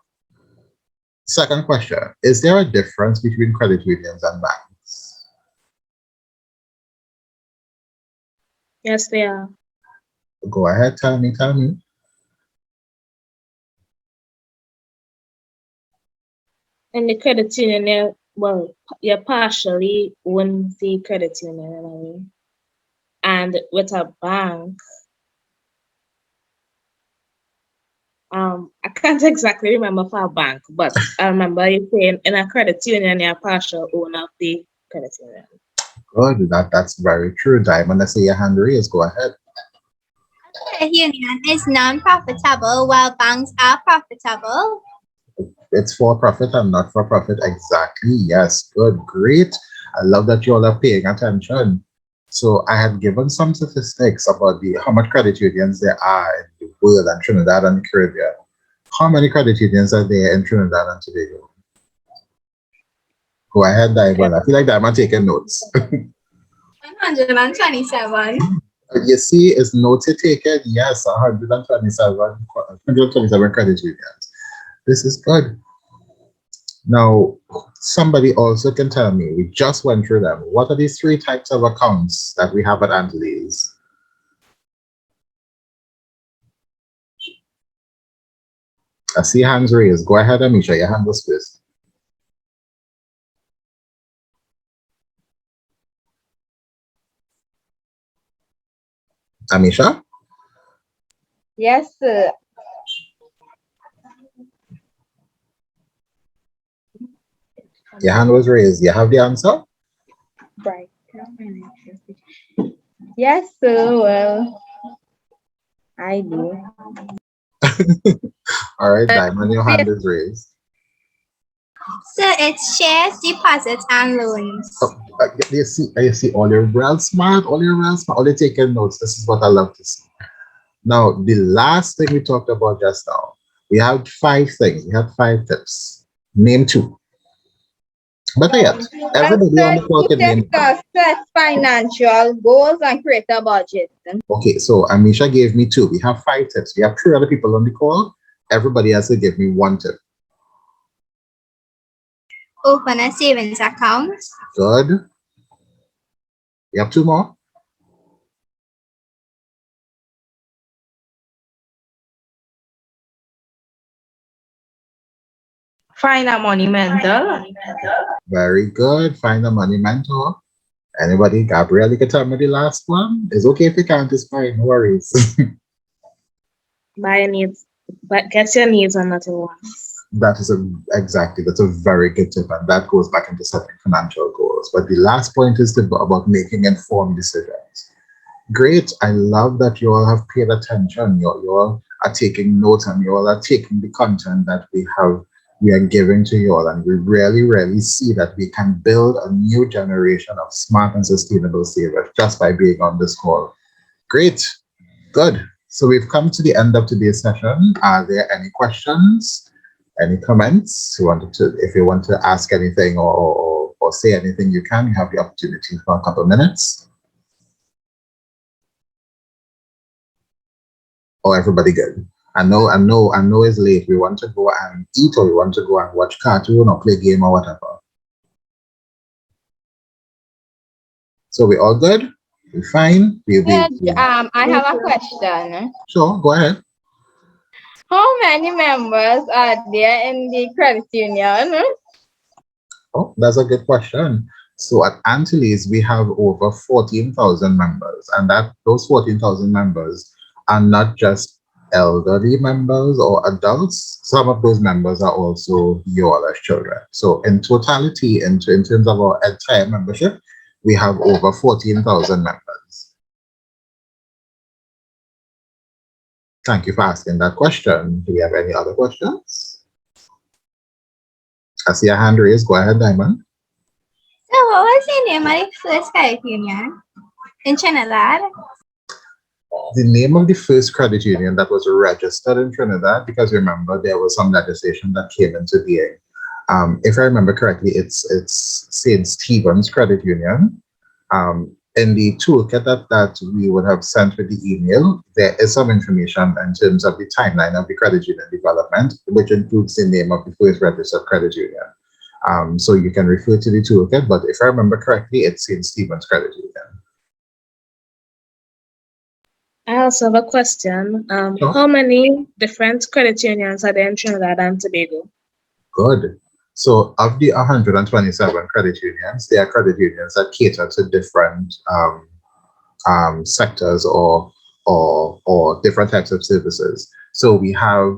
Second question: is there a difference between credit unions and banks? Yes, they are. Go ahead, tell me, tell me. In the credit union, you partially own the credit union in a way. And with a bank, I can't exactly remember for a bank, but I remember you saying in a credit union, you're a partial owner of the credit union. Good, that's very true. Diamond, I see your hand raised. Go ahead. Credit union is non-profitable while banks are profitable. It's for profit and not for profit. Exactly. Yes. Good. Great. I love that you all are paying attention. So I had given some statistics about the how much credit unions there are in the world and Trinidad and the Caribbean. How many credit unions are there in Trinidad and Tobago? Go ahead, Diamond. I feel like Diamond taking notes. 127. You see, it's noted taken. Yes, 127 credit unions. This is good. Now, somebody also can tell me, we just went through them. What are these three types of accounts that we have at Antilles? I see hands raised. Go ahead, Amisha. Your hand was first. Amisha, Yes, sir. your hand was raised. You have the answer? Right. Yes, sir. Well, I do. All right, Diamond, your hand is raised. So it's shares, deposits, and loans. Oh, you see, all your real smart, all your real smart, all you taking notes. This is what I love to see. Now, the last thing we talked about just now, we had five things. We had five tips. Name two. Better yet, everybody on the call can name one. Discuss set financial goals and create a budget. Okay, so Amisha gave me two. We have five tips. We have three other people on the call. Everybody has to give me one tip. Open a savings account. Good. We have two more. Find a money mentor. Very good. Find a money mentor. Anybody? Gabrielle, you can tell me the last one. It's okay if you can't, it's fine. No worries. Buy needs, but get your needs and not your wants. That is exactly, that's a very good tip. And that goes back into setting financial goals. But the last point is about making informed decisions. Great. I love that you all have paid attention. You all are taking notes and you all are taking the content that we are giving to you all. And we really, really see that we can build a new generation of smart and sustainable savers just by being on this call. Great. Good. So we've come to the end of today's session. Are there any questions? Any comments? If you want to ask anything or say anything, you can. You have the opportunity for a couple of minutes. Oh, everybody good. I know it's late. We want to go and eat or we want to go and watch cartoon or play game or whatever. So we all good? We fine? I have a question. Sure, go ahead. How many members are there in the credit union? Oh, that's a good question. So at Antilles, we have over 14,000 members, and those 14,000 members are not just elderly members or adults. Some of those members are also you all as children. So in totality, in terms of our entire membership, we have over 14,000 members. Thank you for asking that question. Do we have any other questions? I see a hand raised. Go ahead, Diamond. So what was the name of the first credit union? in Trinidad. The name of the first credit union that was registered in Trinidad, because remember there was some legislation that came into being. If I remember correctly, it's St. Stephen's Credit Union. In the toolkit that we would have sent with the email, there is some information in terms of the timeline of the credit union development, which includes the name of the first registered credit union. So you can refer to the toolkit, but if I remember correctly, it's St. Stephen's Credit Union. I also have a question. Sure. How many different credit unions are there in Trinidad and Tobago? Good. So of the 127 credit unions, there are credit unions that cater to different sectors or different types of services. So we have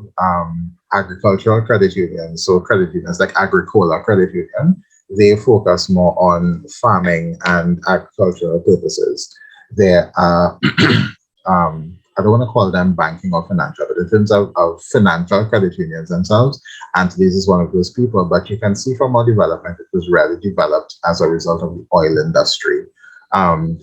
agricultural credit unions, so credit unions like Agricola Credit Union, they focus more on farming and agricultural purposes. There are I don't want to call them banking or financial, but in terms of financial credit unions themselves, Antilles is one of those people. But you can see from our development, it was really developed as a result of the oil industry.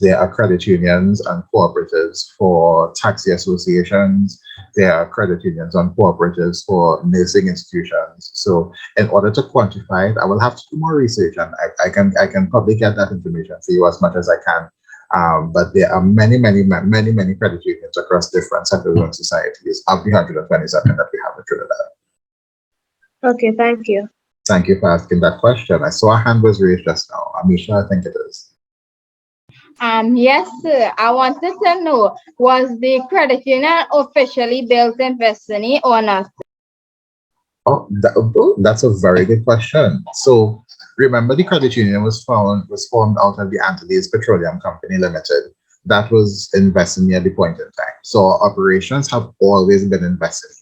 There are credit unions and cooperatives for taxi associations. There are credit unions and cooperatives for nursing institutions. So in order to quantify it, I will have to do more research, and I can probably get that information for you as much as I can. But there are many credit unions across different sectors and societies of the 127 that we have in Trinidad. Okay, thank you. Thank you for asking that question. I saw a hand was raised just now. Amisha, I think it is. Yes, sir. I wanted to know, was the credit union officially built in Destiny or not? Oh, that's a very good question. So remember, the credit union was formed out of the Antilles Petroleum Company Limited. That was in Destiny at the point in time. So our operations have always been in Destiny.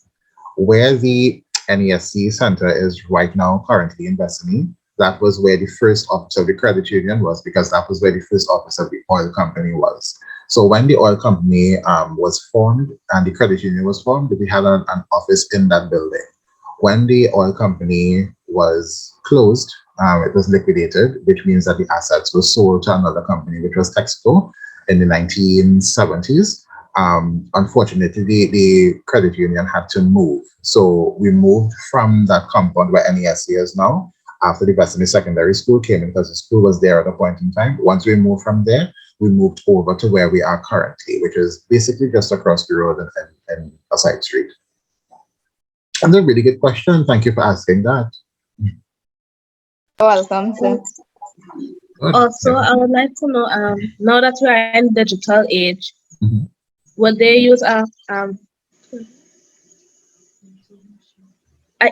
Where the NESC Center is right now, currently in Destiny, that was where the first office of the credit union was, because that was where the first office of the oil company was. So when the oil company was formed and the credit union was formed, we had an office in that building. When the oil company was closed, it was liquidated, which means that the assets were sold to another company, which was Texaco, in the 1970s. Unfortunately, the credit union had to move. So we moved from that compound where NESC is now, after the Destiny Secondary School came in, because the school was there at a point in time. Once we moved from there, we moved over to where we are currently, which is basically just across the road and a side street. That's a really good question. Thank you for asking that. You're welcome, sir. Good. Also, Yeah. I would like to know, now that we are in digital age, Mhm. would they use a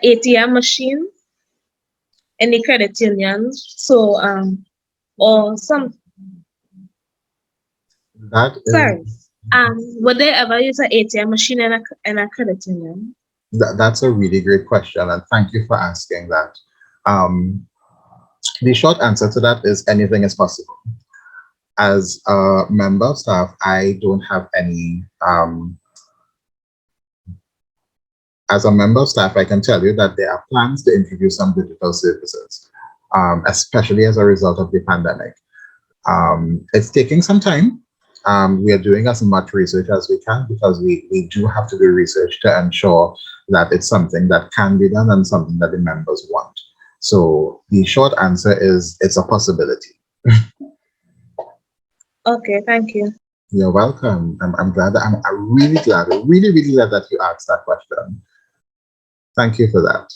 ATM machine in the credit union? So, or some, That is sorry, would they ever use an ATM machine in a credit union? that's a really great question, and thank you for asking that. The short answer to that is anything is possible. As a member of staff, I don't have any. As a member of staff, I can tell you that there are plans to introduce some digital services, especially as a result of the pandemic. It's taking some time. We are doing as much research as we can, because we do have to do research to ensure that it's something that can be done and something that the members want. So the short answer is it's a possibility. Okay, thank you. You're welcome. I'm glad that I'm really glad, really glad that you asked that question. Thank you for that.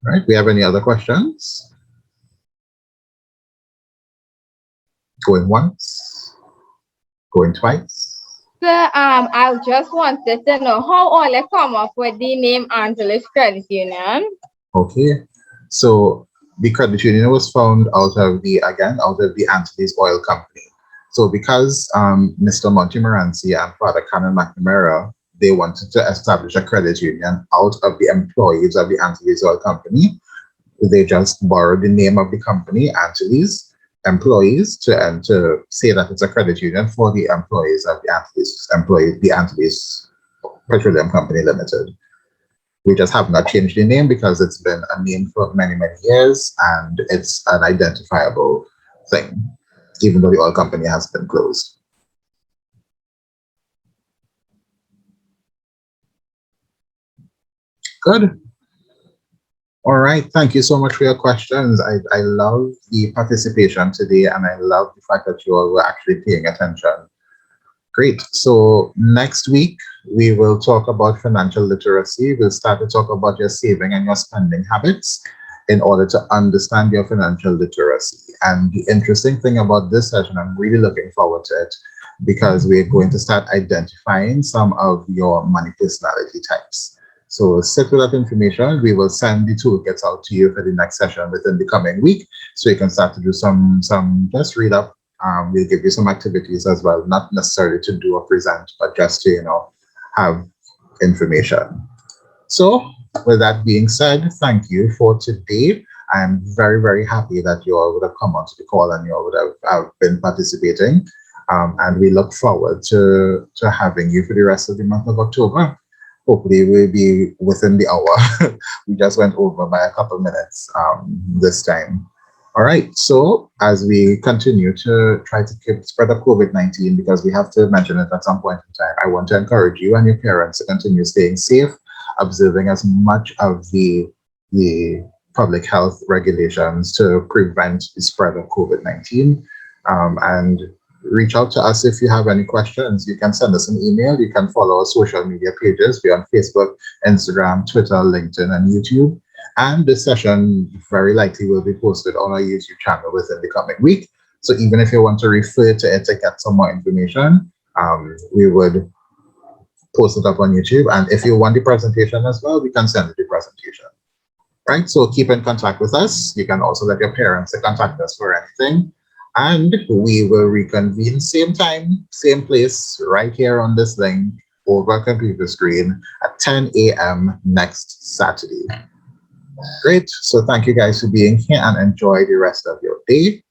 All right, we have any other questions? Going once, going twice. Sir, I just wanted to know how all you come up with the name Antilles Credit Union. Okay, so the credit union was found out of the Antilles Oil Company. So because Mr. Montmorency and Father Canon McNamara, they wanted to establish a credit union out of the employees of the Antilles Oil Company, they just borrowed the name of the company, Antilles employees, to say that it's a credit union for the employees of the Antilles Petroleum Company Limited. We just have not changed the name because it's been a name for many years and it's an identifiable thing. even though the oil company has been closed. Good. All right. Thank you so much for your questions. I love the participation today, and I love the fact that you all were actually paying attention. Great. So next week, we will talk about financial literacy. We'll start to talk about your saving and your spending habits in order to understand your financial literacy. And the interesting thing about this session, I'm really looking forward to it because we're going to start identifying some of your money personality types. So sit with that information. We will send the toolkits out to you for the next session within the coming week, so you can start to do some just read up. We'll give you some activities as well, not necessarily to do or present, but just to have information. So with that being said, thank you for today. I'm very, very happy that you all would have come onto the call and you all would have been participating. And we look forward to having you for the rest of the month of October. Hopefully we'll be within the hour. We just went over by a couple minutes this time. All right, so as we continue to try to spread up COVID-19, because we have to mention it at some point in time, I want to encourage you and your parents to continue staying safe, observing as much of the public health regulations to prevent the spread of COVID-19. And reach out to us if you have any questions. You can send us an email. You can follow our social media pages. We're on Facebook, Instagram, Twitter, LinkedIn, and YouTube. And this session very likely will be posted on our YouTube channel within the coming week. So even if you want to refer to it to get some more information, we would post it up on YouTube. And if you want the presentation as well, we can send you the presentation. Right? So keep in contact with us. You can also let your parents contact us for anything. And we will reconvene same time, same place, right here on this link over a computer screen at 10 a.m. next Saturday. Great. So thank you guys for being here and enjoy the rest of your day.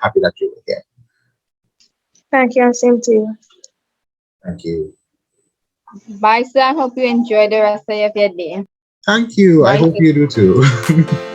Happy that you were here. Thank you, and same to you. Thank you. Bye, sir. Hope you enjoy the rest of your day. Thank you. Bye, I hope sir. you do too.